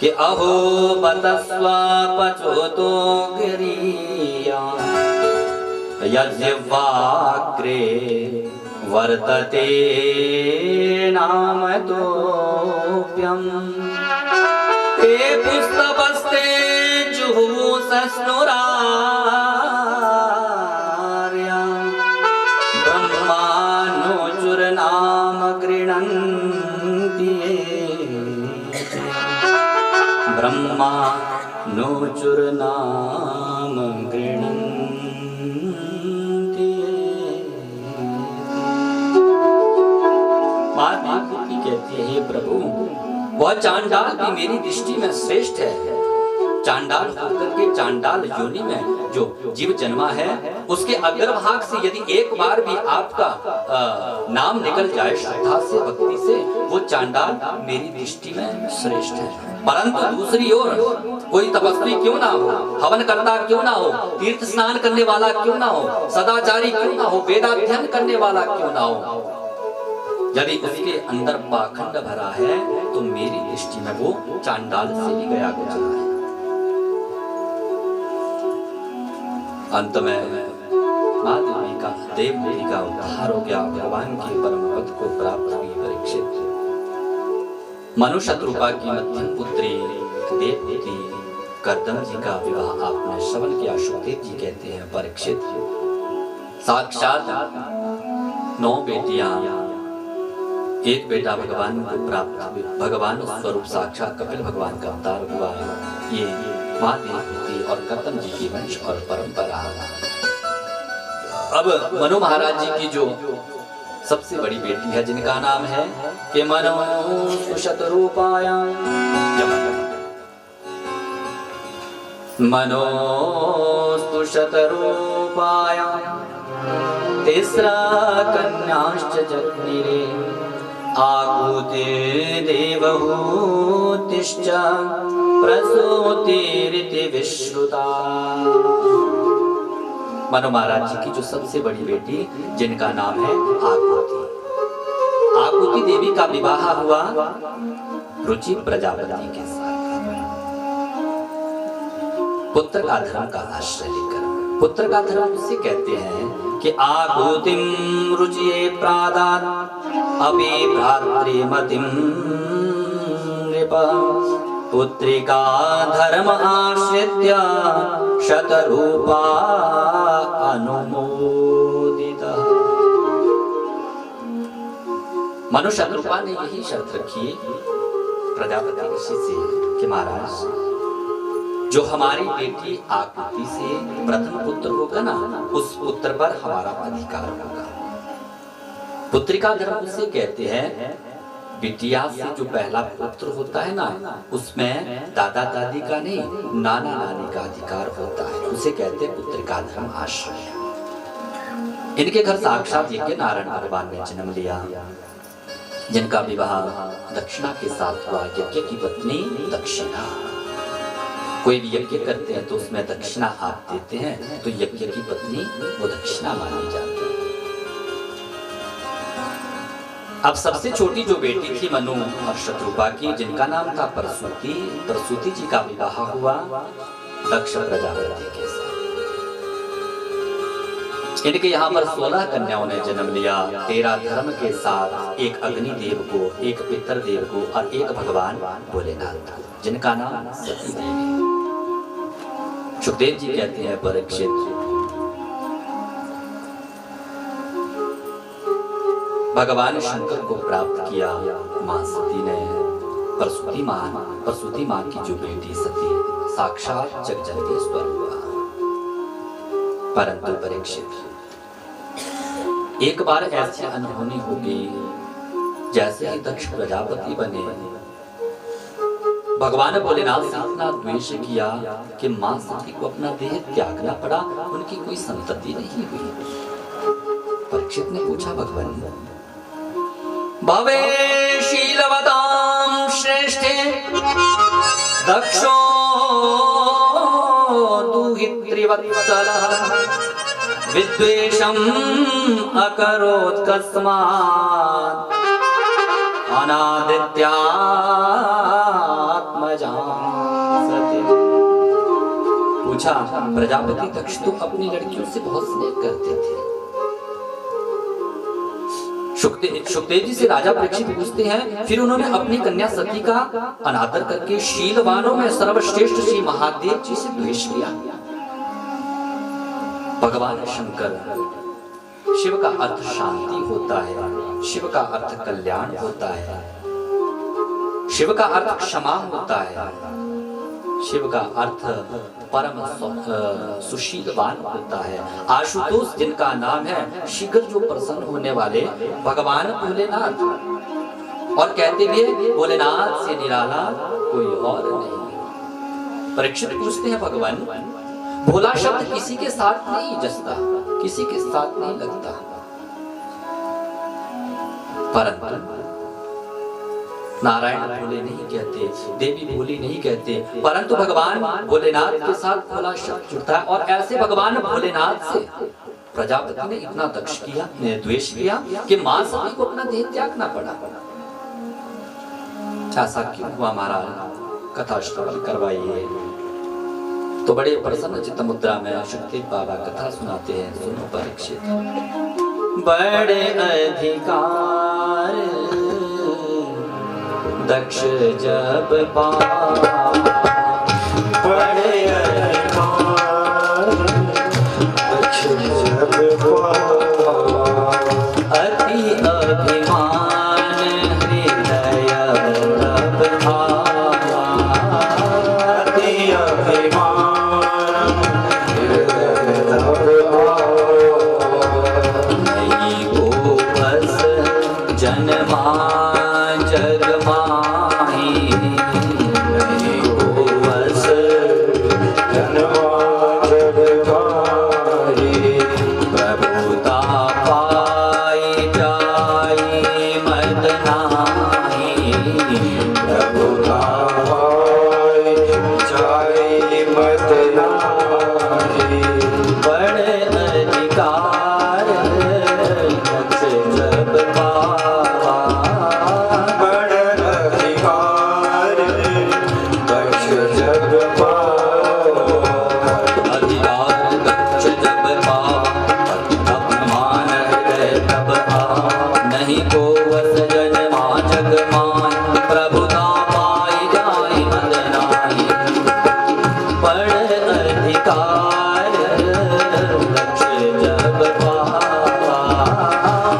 कि अहो बतस्व पचोतो गिरिया यज्वाग्रे वर्तते नाम तोप्यम ते पुस्तपस्ते जुहुसस्नुरार्या ब्रह्मानुचुर नाम गृह्णन्ति ब्रह्मा नोचुर नाम गृह्णन्ति। मां देवहूति कहती है, हे प्रभु, वह चांडाल भी मेरी दृष्टि में श्रेष्ठ है। चांडाल होकर के चांडाल योनि में जो जीव जन्मा है, उसके अग्रभाग से यदि एक बार भी आपका नाम निकल जाए श्रद्धा से, भक्ति से, वो चांडाल मेरी दृष्टि में श्रेष्ठ है। परंतु दूसरी ओर कोई तपस्वी क्यों ना हो, हवन करता क्यों ना हो, तीर्थ स्नान करने वाला क्यों ना हो, सदाचारी क्यों ना हो, वेदाध्ययन करने वाला क्यों ना हो, यदि उसके अंदर पाखंड भरा है तो मेरी दृष्टि में वो चांडाल से ही गया गुजरा है। अंत में मां देवहूति का उद्धार हो गया। भगवान के परम पद को प्राप्त हुई परीक्षित। मनुष्यरूपा की मध्यम पुत्री देवहूति कर्दम जी का विवाह आपने श्रवण किया। सुखदेव जी कहते हैं, परीक्षित, साक्षात 9 बेटियां, एक बेटा भगवान को प्राप्त हुए। भगवान स्वरूप साक्षात कपिल भगवान का अवतार हुआ। ये मां देवहूति और कर्दम जी की वंश और परंपरा। अब मनु महाराज जी की जो सबसे बड़ी बेटी है, जिनका नाम है कि मनो शतरूपाया, मनो शतरूपाया तिस्रा कन्याश्च जग्निरे आकुतिर्देवहूतिश्च प्रसूतिरिति विश्रुता। मनु महाराज जी की जो सबसे बड़ी बेटी जिनका नाम है आकुति, आकुति देवी का विवाह हुआ रुचि प्रजापति के साथ। पुत्र का धर्म का आश्रय लेकर, पुत्र का धर्म उसे कहते हैं कि आकुतिम रुचिये प्रादात् अपि भ्रातृमतिम नृप पुत्रिका धर्म आश्रित्य शतरूपा अनुमोदिता। मनु शतरूपा ने यही शर्त रखी प्रजापति ऋषि से कि महाराज जो हमारी बेटी आकृति से प्रथम पुत्र होगा ना, उस पुत्र पर हमारा अधिकार होगा। पुत्रिका धर्म उसे कहते हैं बिटिया से जो पहला पुत्र होता है ना, उसमें दादा दादी का नहीं, नाना नानी का अधिकार होता है, उसे कहते हैं पुत्रिका धर्म आश्रय। इनके घर साक्षात यज्ञ नारायण भगवान ने जन्म लिया, जिनका विवाह दक्षिणा के साथ हुआ। यज्ञ की पत्नी दक्षिणा, कोई भी यज्ञ करते हैं तो उसमें दक्षिणा आप देते हैं, तो यज्ञ की पत्नी वो दक्षिणा मानी जाती है। अब सबसे छोटी जो बेटी थी मनु और शत्रुपा की, जिनका नाम था प्रसूति, प्रसूति जी का विवाह हुआ दक्ष प्रजापति के साथ। इनके यहाँ पर 16 कन्याओं ने जन्म लिया। 13 धर्म के साथ, एक अग्निदेव को, एक पितृदेव को और एक भगवान भोलेनाथ, जिनका नाम सती देवी। सुखदेव जी कहते हैं परीक्षित, भगवान शंकर को प्राप्त किया मां सती ने। प्रसूति मां की जो बेटी सती साक्षात जगजनकेश्वर हुआ। परंतु परीक्षित, एक बार ऐसी अनहोनी हो गई, जैसे ही दक्ष प्रजापति बने, भगवान भोलेनाथ से इतना द्वेष किया कि मां सती को अपना देह त्यागना पड़ा, उनकी कोई संतति नहीं हुई। परीक्षित ने पूछा, भगवान भवे शीलवतां श्रेष्ठे दक्षो दुहित्रिवत्सलः विद्वेषम् अकरोत् कस्मात् अनादित्यात्मजां सती। पूछा, प्रजापति दक्ष तो अपनी लड़कियों से बहुत स्नेह करते थे। सुखदेव जी से राजा परीक्षित पूछते हैं, फिर उन्होंने अपनी कन्या सती का अनादर करके शीलवानों में सर्वश्रेष्ठ श्री महादेव जी से द्वेष किया। भगवान शंकर, शिव का अर्थ शांति होता है, शिव का अर्थ कल्याण होता है, शिव का अर्थ क्षमा होता है, शिव का अर्थ परम सुशीलवान होता है। आशुतोष जिनका नाम है, शीघ्र जो प्रसन्न होने वाले भगवान भोलेनाथ, और कहते भी भोलेनाथ से निराला कोई और नहीं। परीक्षित पूछते हैं, भगवान भोला शब्द किसी के साथ नहीं जचता, किसी के साथ नहीं लगता, परंतु नारायण भोले नहीं कहते, देवी भोली नहीं कहते, परंतु भगवान भोलेनाथ के साथ भोला शब्द जुड़ता है। और ऐसे भगवान भोलेनाथ से प्रजापति ने इतना दक्ष किया, द्वेष किया कि मां सती को अपना देह त्यागना पड़ा। ऐसा क्यों हुआ महाराज, कथा श्रवण करवाइए। तो बड़े प्रसन्न चित्त मुद्रा में सुखदेव बाबा कथा सुनाते हैं। सुनो परीक्षित, बड़े अधिकार दक्ष जब बड़े अधिकार दक्ष जब अति अभिमान हृदय तब आया, अति अभिमान हृदय तब नहीं को बस जन्मा जग माही, नहीं हो बस जन्मा जग माही, प्रभुता नहीं को वस जन माचक मान प्रभुता पाई जाय मद नाहि पढ़ अधिकार लक्ष जब पावा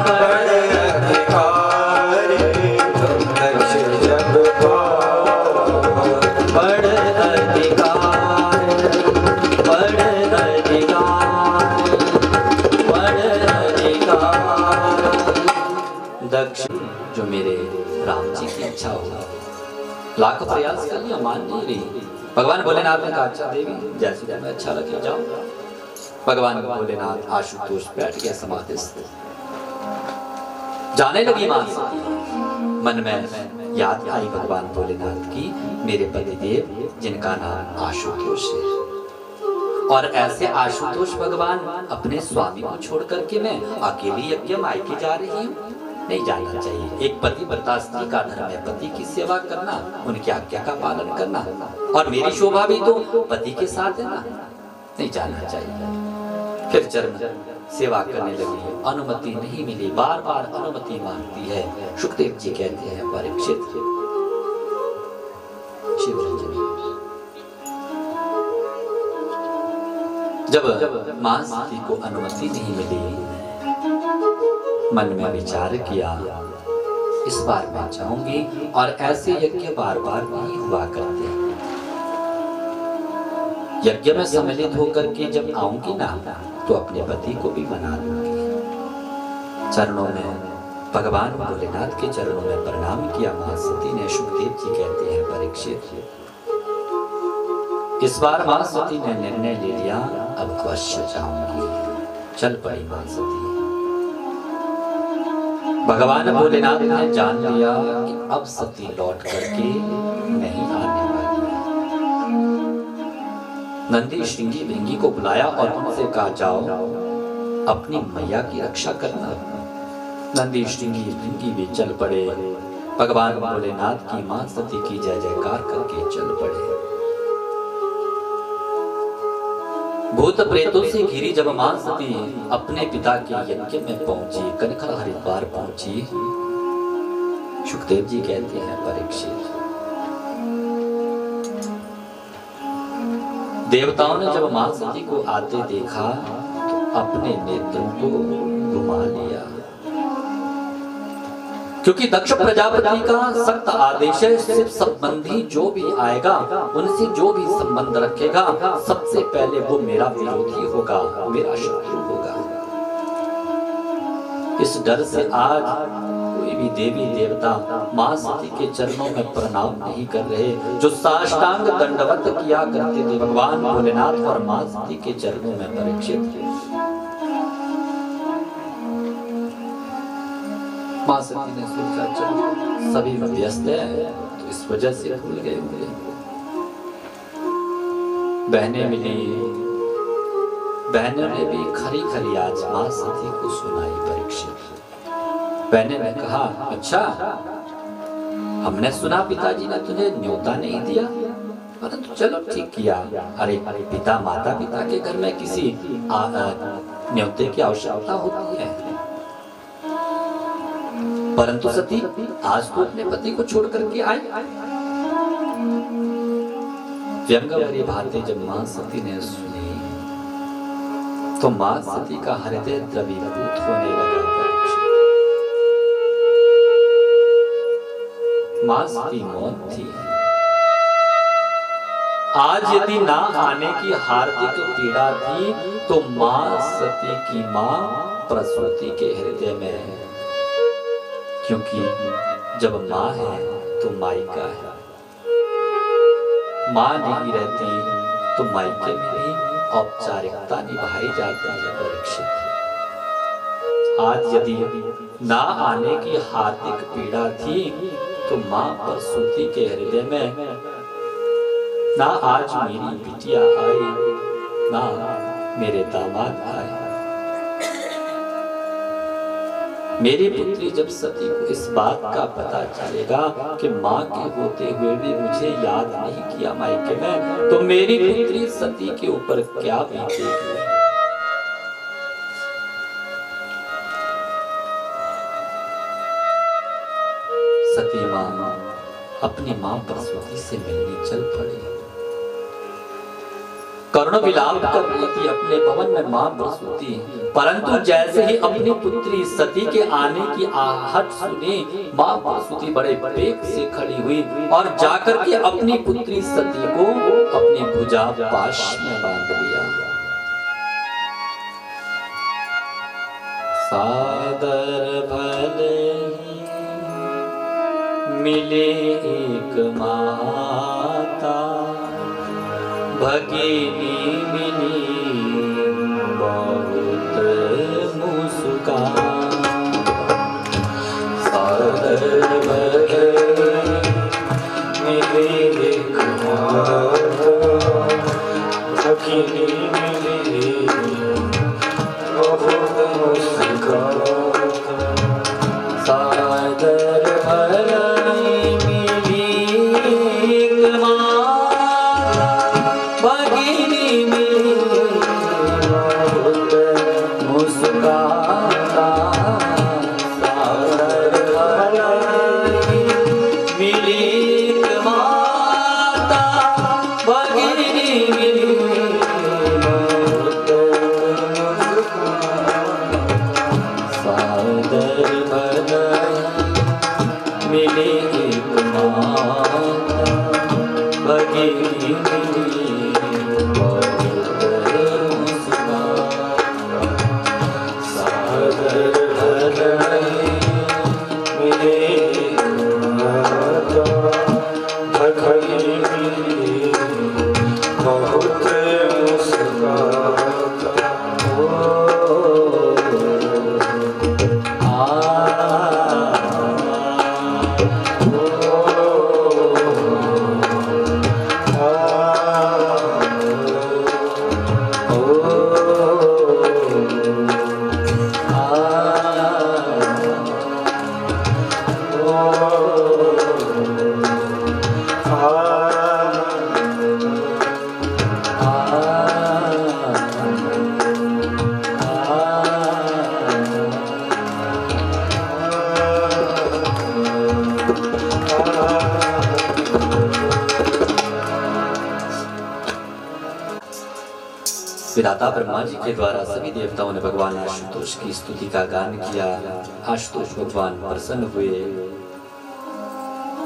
पढ़ अधिकार लक्ष जब पावा पढ़ अधिकार पढ़ अधिकार पढ़ अधिकार दक्ष जो मेरे राम जी की इच्छा होगी लाख प्रयास कर लिया मान नहीं रही। भगवान भोलेनाथ ने कहा अच्छा देवी जैसे तुम्हें अच्छा लगे जाओ। भगवान भोलेनाथ आशुतोष बैठ गया समाधिस्थ। जाने लगी मां मन में याद आई भगवान भोलेनाथ की मेरे पतिदेव जिनका नाम आशुतोष है और ऐसे आशुतोष भगवान अपने स्वामी को छोड़ करके मैं अकेली यज्ञ मायके जा रही हूँ। नहीं जाना चाहिए। एक पतिव्रता स्त्री का धर्म है पति की सेवा करना उनकी आज्ञा का पालन करना और मेरी शोभा भी तो पति के साथ है ना। नहीं जाना चाहिए। फिर चरण सेवा करने लगी अनुमति नहीं मिली बार बार अनुमति मांगती है। सुखदेव जी कहते हैं परीक्षित शिवरंजनी जब मां सती को अनुमति नहीं मिली मन में विचार किया इस बार मैं चाहूंगी और ऐसे यज्ञ बार बार नहीं हुआ करते। यज्ञ में सम्मिलित होकर के जब आऊंगी ना तो अपने पति को भी मना लूंगी। चरणों में भगवान भोलेनाथ के चरणों में प्रणाम किया मां सती ने। सुखदेव जी कहते हैं परीक्षित इस बार मां सती ने निर्णय ले लिया अब अवश्य चाहूंगी। चल पड़ी मां सती। भगवान भोलेनाथ ने जान लिया कि अब सती लौट करके नहीं आने वाली है। नंदी श्रृंगी भृंगी को बुलाया और उनसे कहा जाओ अपनी मैया की रक्षा करना। नंदी श्रृंगी भृंगी भी चल पड़े। भगवान भोलेनाथ की मां सती की जय जयकार करके चल पड़े। भूत प्रेतों से घिरी जब मां सती अपने पिता के यज्ञ में पहुंची कनखा हरिद्वार पहुंची। सुखदेव जी कहते हैं परीक्षित देवताओं ने जब मां सती को आते देखा तो अपने नेत्रों को घुमा लिया क्योंकि दक्ष प्रजापति का सख्त आदेश है शिव संबंधी जो भी आएगा उनसे जो भी संबंध रखेगा सबसे पहले वो मेरा विरोधी होगा मेरा शत्रु होगा। इस डर से आज कोई भी देवी देवता मां सती के चरणों में प्रणाम नहीं कर रहे। जो साष्टांग दंडवत किया करते थे भगवान भोलेनाथ और मां सती के चरणों में परीक्षित मां सती ने सोचा चलो सभी व्यस्त है तो इस वजह से भूल गए होंगे। बहनें मिली बहनों ने भी खरी खरी आज मां सती को सुनाई परीक्षित। बहने ने कहा अच्छा हमने सुना पिताजी ने तुझे न्योता नहीं दिया परंतु चलो ठीक किया। अरे पिता माता पिता के घर में किसी न्योते की आवश्यकता होती है परंतु सती आज तो अपने पति को छोड़ करके आए। व्यंग्यवरी भांति जब मां सती ने सुनी तो मां सती का हृदय द्रवीभूत होने लगा। मां सती मौन थी। आज यदि ना आने की हार्दिक पीड़ा थी तो मां सती की मां प्रसूति के हृदय में है क्योंकि जब मां है तो मायका है। मां नहीं रहती तो मायके में भी औपचारिकता निभाई जाती है परीक्षित। आज यदि ना आने की हार्दिक पीड़ा थी तो मां प्रसूति के हृदय में ना आज मेरी बिटिया आई ना मेरे दामाद आए। मेरी पुत्री जब सती को इस बात का पता चलेगा कि मां के होते हुए भी मुझे याद नहीं किया मायके में तो मेरी पुत्री सती के ऊपर क्या बीतेगी। सती मां अपनी मां सरस्वती से मिलने चल पड़ी। करुण विलाप कर रही थी अपने भवन में मां सरस्वती, परंतु जैसे ही अपनी पुत्री सती के आने की आहट सुनी, मां सरस्वती बड़े वेग से खड़ी हुई और जाकर के अपनी पुत्री सती को अपनी भुजा पाश में बांध लिया। सादर भले मिले एक माता, भगिनी मिली बहुत मुस्कान। सादर भले मिले एक माता, भगिनी मिली बहुत मुस्कान। सादर भले मिली एक माता, भगिनी मिली बहुत मुस्काता। सादर भले मिली एक माता, भगिनी मिली बहुत सादर भले मिले एक माता, भगिनी मिली बहुत मुस्कान। सादर भले मिले एक माता, भगिनी मिली बहुत मुस्कान। विधाता ब्रह्मा जी के द्वारा सभी देवताओं ने भगवान आशुतोष की स्तुति का गान किया। आशुतोष भगवान प्रसन्न हुए,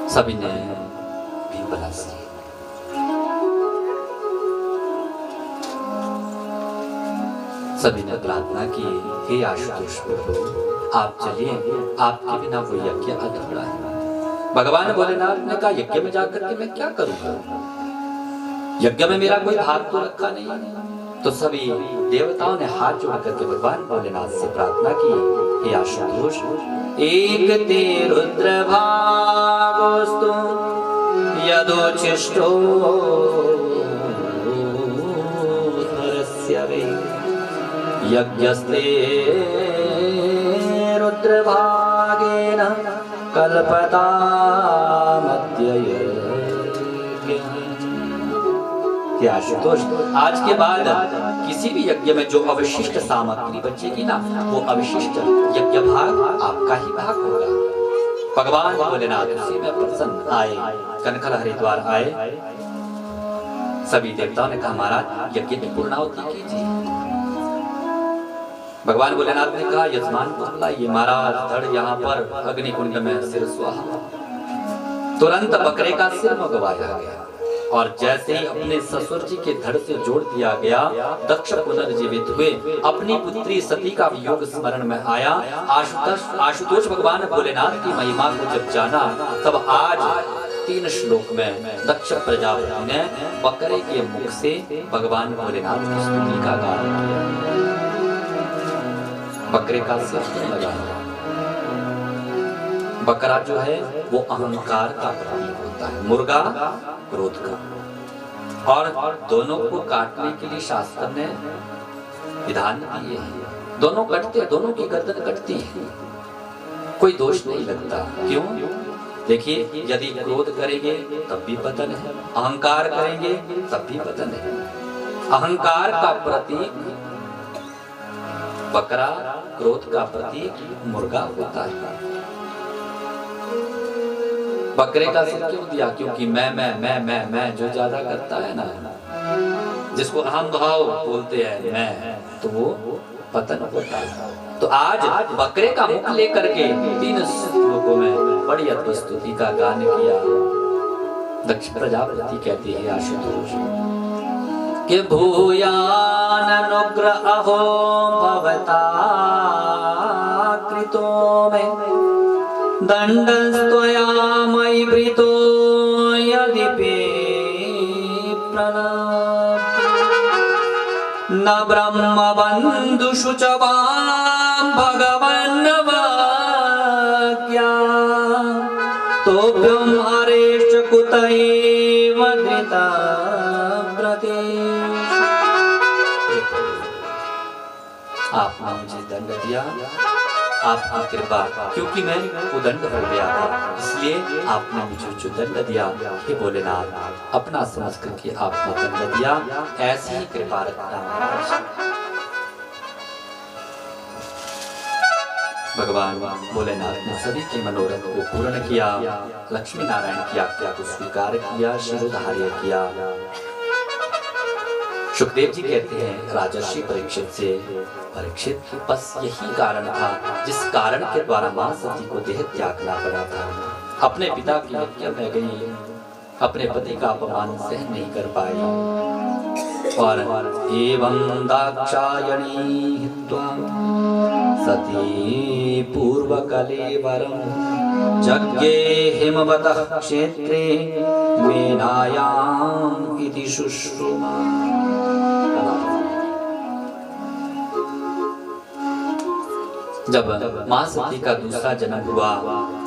सभी ने भी बना सी। सभी ने प्रार्थना की, हे आशुतोष प्रभु आप चलिए, आपके बिना वो यज्ञ अधूरा है। भगवान भोलेनाथ ने कहा यज्ञ में जाकर के मैं क्या करूंगा, यज्ञ में मेरा कोई भाग तो रखा नहीं। तो सभी देवताओं ने हाथ जोड़ करके भगवान भोलेनाथ से प्रार्थना की, हे आशुतोष एक ते रुद्र भागोस्तु यदोचिष्टो धरस्य वे यज्ञस्ते रुद्र भागेन कल्पता आशुतोष आज के बाद किसी भी यज्ञ में जो अवशिष्ट सामग्री बचेगी ना, वो अवशिष्ट यज्ञ भाग आपका ही भाग होगा। भगवान भोलेनाथ उसी में प्रसन्न आए, कनखल हरिद्वार आए। सभी देवताओं ने कहा महाराज यज्ञ की पूर्णाहुति कीजिए। भगवान भोलेनाथ ने कहा यजमान को बुलाइए। महाराज धड़ यहाँ पर अग्निकुंड में सिर स्वाहा। तुरंत बकरे का सिर मंगवाया गया और जैसे ही अपने ससुर जी के धड़ से जोड़ दिया गया, दक्ष पुनर्जीवित हुए। अपनी पुत्री सती का वियोग स्मरण में आया। आशुतोष भगवान भोलेनाथ की महिमा को जब जाना, तब आज 3 श्लोक में दक्ष प्रजापति ने बकरे के मुख से भगवान भोलेनाथ की स्तुति का गान किया। बकरे का सिर लगा, बकरा जो है वो अहंकार का प्रतीक होता है, मुर्गा क्रोध का। और दोनों को काटने के लिए शास्त्र ने विधान दिए हैं। दोनों कटते, दोनों की गर्दन कटती है, कोई दोष नहीं लगता। क्यों? देखिए यदि क्रोध करेंगे तब भी पतन है, अहंकार करेंगे तब भी पतन है। अहंकार का प्रतीक बकरा, क्रोध का प्रतीक मुर्गा होता है। बकरे का सिर क्यों दिया? क्योंकि मैं जो ज्यादा करता है ना, जिसको अहम भाव बोलते हैं मैं, तो वो पतन होता है। तो आज बकरे का मुख लेकर के 3 श्लोकों में बड़ी अद्भुत स्तुति का गान किया। दक्ष प्रजापति कहते हैं आशुतोष कि भूयान अनुग्रह अहो भवता कृतो में दंडस्त्वया मयि वृतो यदिपि प्रणप्ति न ब्रह्म बंधुषु च वां भगवन् वाक्या तोभ्यं हरेश्च कुतैव धृता व्रतेषु। आपने मुझे दंड दिया, आपकी कृपा, क्योंकि मैं उदंड हो गया था, इसलिए आपने मुझे जो दंड दिया, हे भोलेनाथ अपना समझ करके आपने दंड दिया, ऐसी ही कृपा रखना। भगवान भोलेनाथ ने सभी के मनोरथ को पूर्ण किया, लक्ष्मी नारायण की आज्ञा को स्वीकार किया, शिरोधार्य किया। सुखदेव जी कहते हैं राजर्षि परीक्षित से, परीक्षित बस यही कारण था जिस कारण के द्वारा मां सती को देह त्यागना पड़ा था। अपने पिता की हत्या में गई, अपने पति का अपमान सहन नहीं कर पाई, और एवं दाक्षायणी हित्वा सती पूर्व कलेवरम जज्ञे हिमवतः क्षेत्रे मेनायाम इति शुश्रुमा। जब मां सती का दूसरा जन्म हुआ,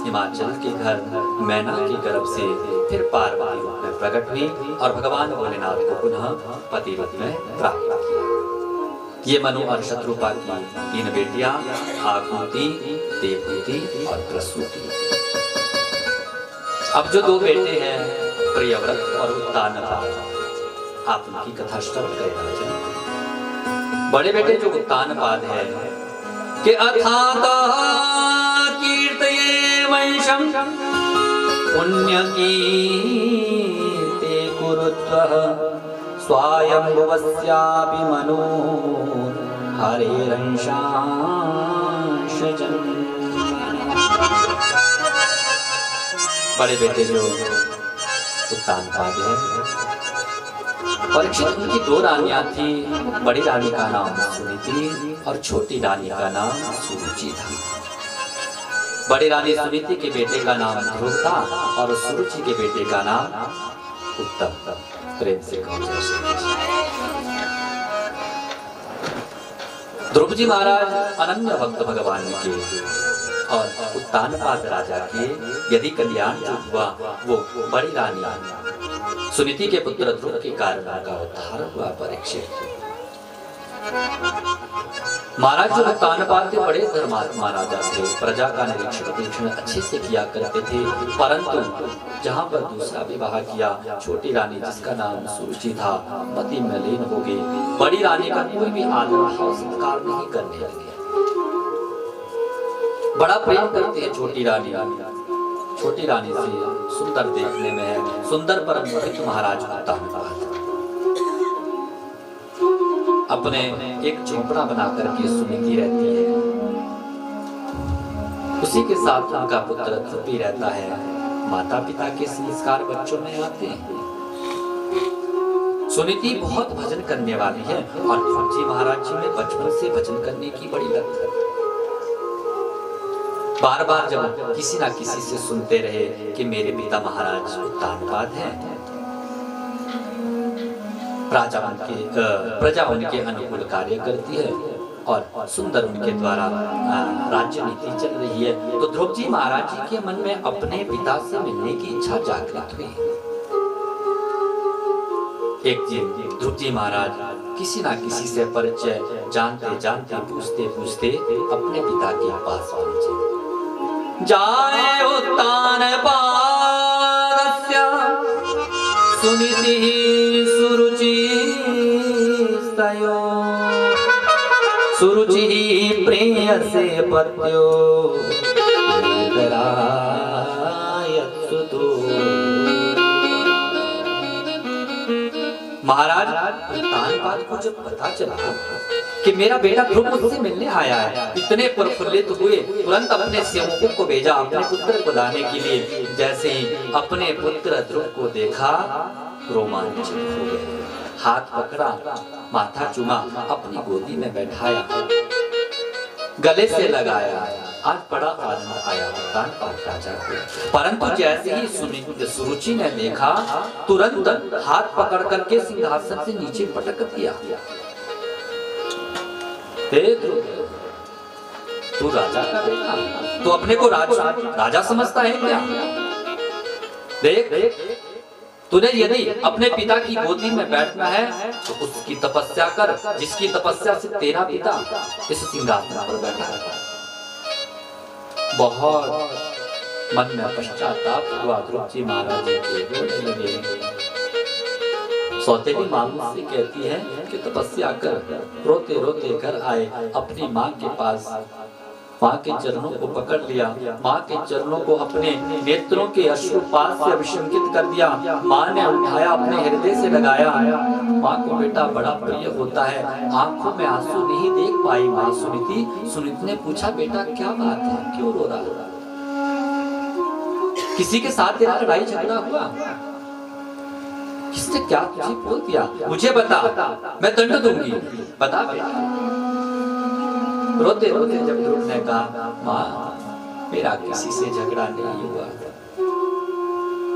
हिमाचल के घर मैना के गर्भ से फिर पार्वती रूप में प्रकट हुई और भगवान भोलेनाथ को पुनः पति रूप में प्राप्त किया। ये मनु और शत्रुपा की 3 बेटियां आकुति, देवहूति और प्रसूति। अब जो 2 बेटे हैं प्रियव्रत और उत्तानपाद, आप उनकी कथा श्रवण करें। बड़े बेटे जो उत्तानपाद है कि अथातः कीर्तये वंशं पुण्य कीर्ते कुरुत्वः स्वायंभुवस्यापि मनो हरेरंशांश बड़े बेटे जो उत्तानपाद है। परीक्षित उनकी 2 रानियां थी, बड़ी रानी का नाम सुनीति और छोटी रानी का नाम सुरुचि था। बड़ी रानी सुनीति के बेटे का नाम ध्रुव था और सुरुचि के बेटे का नाम उत्तम। प्रेम से ध्रुव जी महाराज अनन्य भक्त भगवान के और उत्तानपाद राजा के यदि कल्याण जो हुआ वो बड़ी रानी सुनीति के पुत्र ध्रुव के कारण का उद्धार हुआ। परीक्षित महाराज जो उत्तानपाद थे बड़े धर्मात्मा राजा थे, प्रजा का निरीक्षण अच्छे से किया करते थे, परंतु जहाँ पर दूसरा विवाह किया, छोटी रानी जिसका नाम सुरुचि था पति में लीन हो गई। बड़ी रानी का कोई भी आदर भाव सत्कार नहीं करने लगे। बड़ा प्रेम करते हैं छोटी रानी। छोटी रानी से सुंदर देखने में है, सुंदर पर मोहित महाराज उत्तानपाद अपने एक झोपड़ा बना करके सुनीति रहती है, उसी के साथ उनका पुत्र ध्रुव भी रहता है। माता पिता के संस्कार बच्चों में आते हैं। सुनीति बहुत भजन करने वाली है और ध्रुव जी महाराज जी में बचपन से भजन करने की बड़ी लत है। बार बार जब किसी ना किसी से सुनते रहे कि मेरे पिता महाराज उत्तानपाद हैं, प्रजा उनके अनुकूल कार्य करती है और सुंदर उनके द्वारा राज्य नीति चल रही है, तो ध्रुव जी महाराज जी के मन में अपने पिता से मिलने की इच्छा जागृत हुई। एक दिन ध्रुव जी महाराज किसी ना किसी से परिचय जानते जानते पूछते पूछते अपने पिता के पास पहुंचे। जाए उत्तानपादस्य सुनीति सुरुचि सुरुचि प्रेयसे पत्यो सुतो महाराज तानपाल को जब पता चला कि मेरा बेटा ध्रुव मुझसे मिलने आया है, इतने प्रफुल्लित हुए, तुरंत अपने सेवकों को भेजा अपने पुत्र को लाने के लिए। जैसे ही अपने पुत्र ध्रुव को देखा, रोमांचित हो गए, हाथ पकड़ा, माथा चुमा, अपनी गोदी में बैठाया, गले से लगाया। आज बड़ा आनंद आया तानपाल राजा को। परंतु जैसे ही सुरुचि ने देखा, तुरंत हाथ पकड़ करके सिंहासन से नीचे पटक दिया। तू राजा का बेटा, तू अपने को राजा समझता है क्या? देख, तूने यदि अपने पिता की गोदी में बैठना है तो उसकी तपस्या कर, जिसकी तपस्या से तेरा पिता इस सिंहासन पर बैठा है। बहुत मन में पश्चाताप हुआ ध्रुव जी महाराज के, रोने लगे। सौतेली माँ से कहती है कि तपस्या कर, रोते रोते घर आए, अपनी माँ के पास माँ के चरणों को पकड़ लिया, माँ के चरणों को अपने नेत्रों के अश्रुपात से अभिषेकित कर दिया। माँ ने उठाया, अपने हृदय से लगाया। माँ को बेटा बड़ा प्रिय होता है, आंखों में आंसू नहीं देख पाई माँ सुनीति ने पूछा, बेटा क्या बात है, क्यों रो रहा है? किसी के साथ तेरा लड़ाई झगड़ा हुआ? किसने क्या तुझे बोल दिया? मुझे बता, मैं दंड दूंगी, बता बेटा। रोते रोते जब ध्रुव ने कहा, माँ मेरा किसी से झगड़ा नहीं हुआ,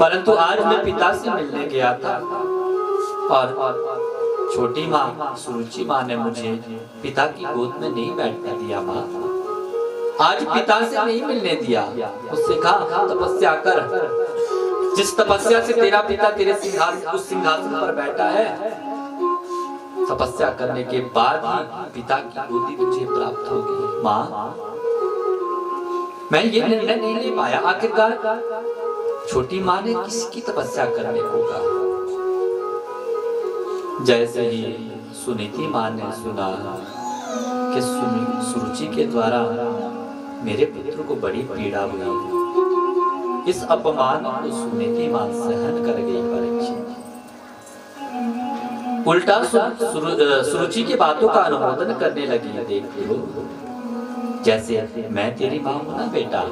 परंतु आज मैं पिता से मिलने गया था और छोटी माँ सुरुचि माँ ने मुझे पिता की गोद में नहीं बैठने दिया। माँ आज पिता से नहीं मिलने दिया, उससे कहा तपस्या कर, जिस तपस्या से तेरा पिता तेरे सिंहासन पर बैठा है, तपस्या करने के बाद ही पिता की गोदी मुझे प्राप्त होगी। माँ मैं ये निर्णय नहीं ले पाया, आखिरकार छोटी माँ ने किसकी तपस्या करने को कहा। जैसे ही सुनीति माँ ने सुना कि सुरुचि के द्वारा मेरे पुत्र को बड़ी पीड़ा हुई, इस अपमान को सुनीति माँ सहन कर गई। परीक्षित उल्टा सुरुचि की बातों का अनुमोदन करने लगी। देखते हो, जैसे मैं तेरी माँ हूं ना बेटा,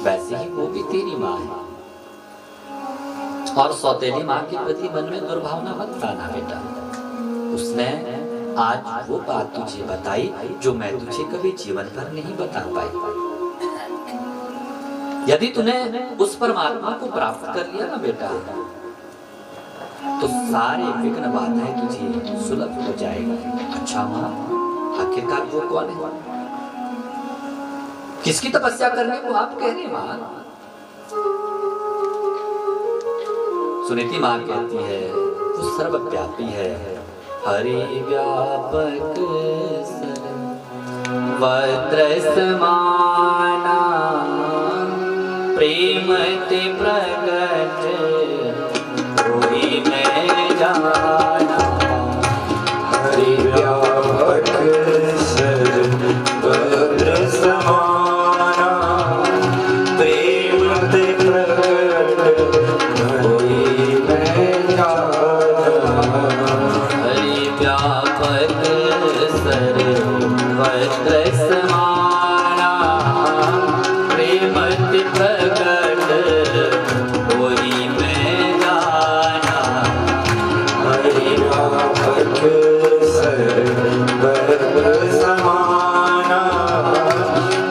वैसे ही वो भी तेरी माँ है, और सौतेली माँ के प्रति मन में दुर्भावना मत लाना बेटा। उसने आज वो बात तुझे बताई जो मैं तुझे कभी जीवन भर नहीं बता पाई। यदि तूने उस परमात्मा को प्राप्त कर लिया ना बेटा, तो सारे विघ्न बाधाएं तुझे सुलभ हो जाएगी। अच्छा माँ, आखिरकार वो कौन है? किसकी तपस्या करने को आप कह रहे माँ? सुनीति माँ कहती है वो सर्वव्यापी है, हरि व्यापक वज्र समाना, प्रेम ते प्रगट कोई मैं जाना। हरि व्यापक सर्वत्र समाना, प्रेम ते प्रगट कोई मैं जाना। हरि व्यापक सर्वत्र समाना, प्रेम ते प्रगट कोई मैं जाना। हरि व्यापक सर्वत्र समाना,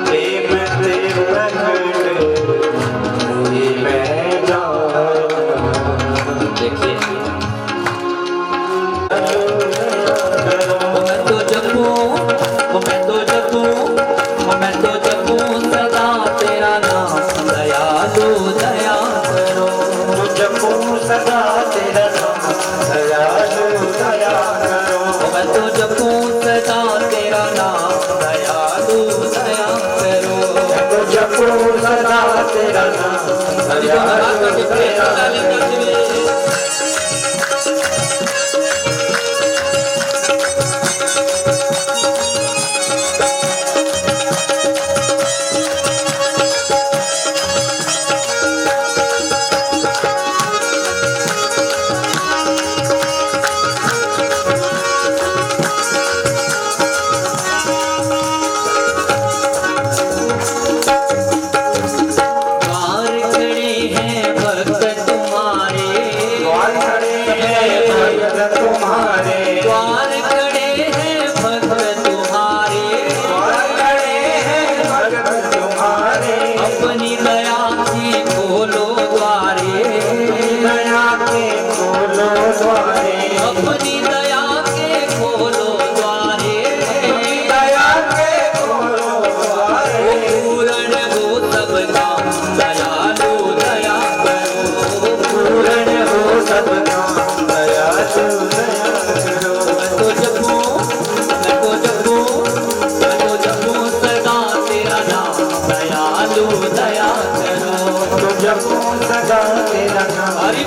प्रेम ते प्रगट कोई मैं जाना। देखिए, मैं तो जपूं सदा तेरा नाम, दयालु दया करो। जपूं सदा तेरा नाम, दयालु दया करो। मैं तो जपूं सदा तेरा नाम, दयालु दया करो। जपूं सदा तेरा नाम, दयालु दया करो। करो। तो जपो सदा तेरा नाम हरि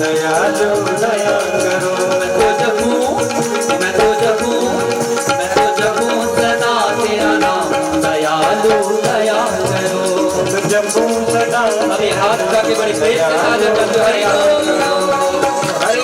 दया जो दया अभी हाथ उठा के बड़ी प्रेम के साथ जब हरि हरि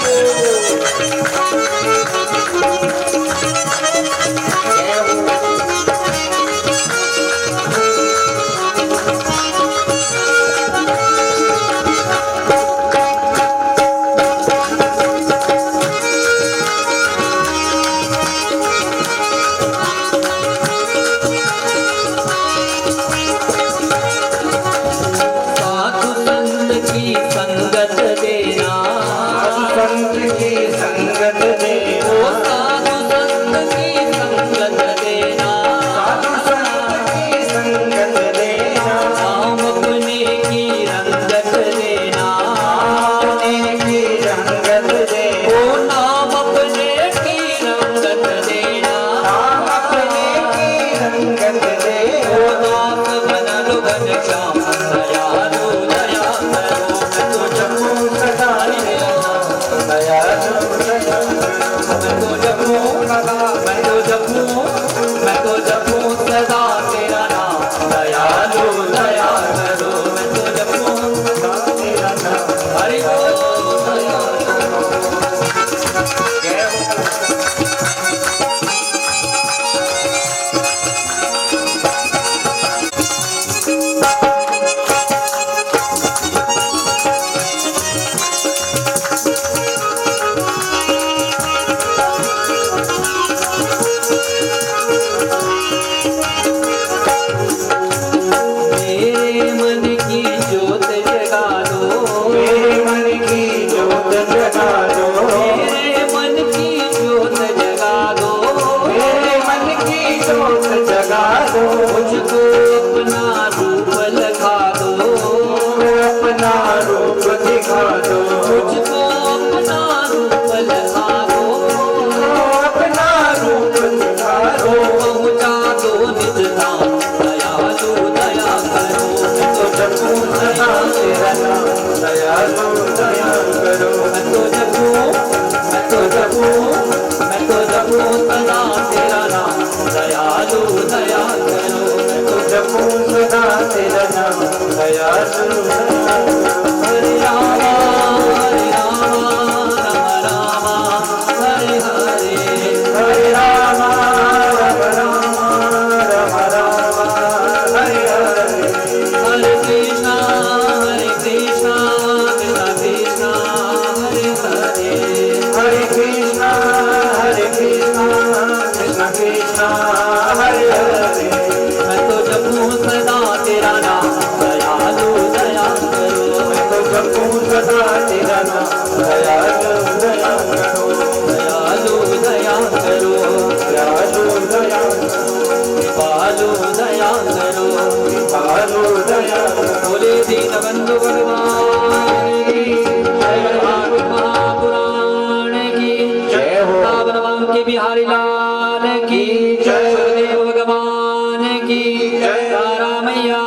बिहारी लाल की जय, गुरुदेव भगवान की जय, तारा मैया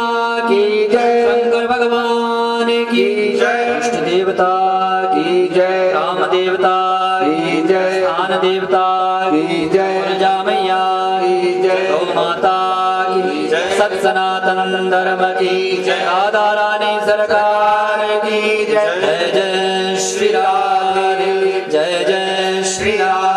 की जय, शंकर भगवान की जय, इष्ट देवता की जय, राम देवता की जय, स्थान देवता की जय, प्रजा मैया की जय, गौ माता सत सनातन धर्म की राधा रानी सरकार की जय। जय जय श्री राधे, जय जय श्री राधे।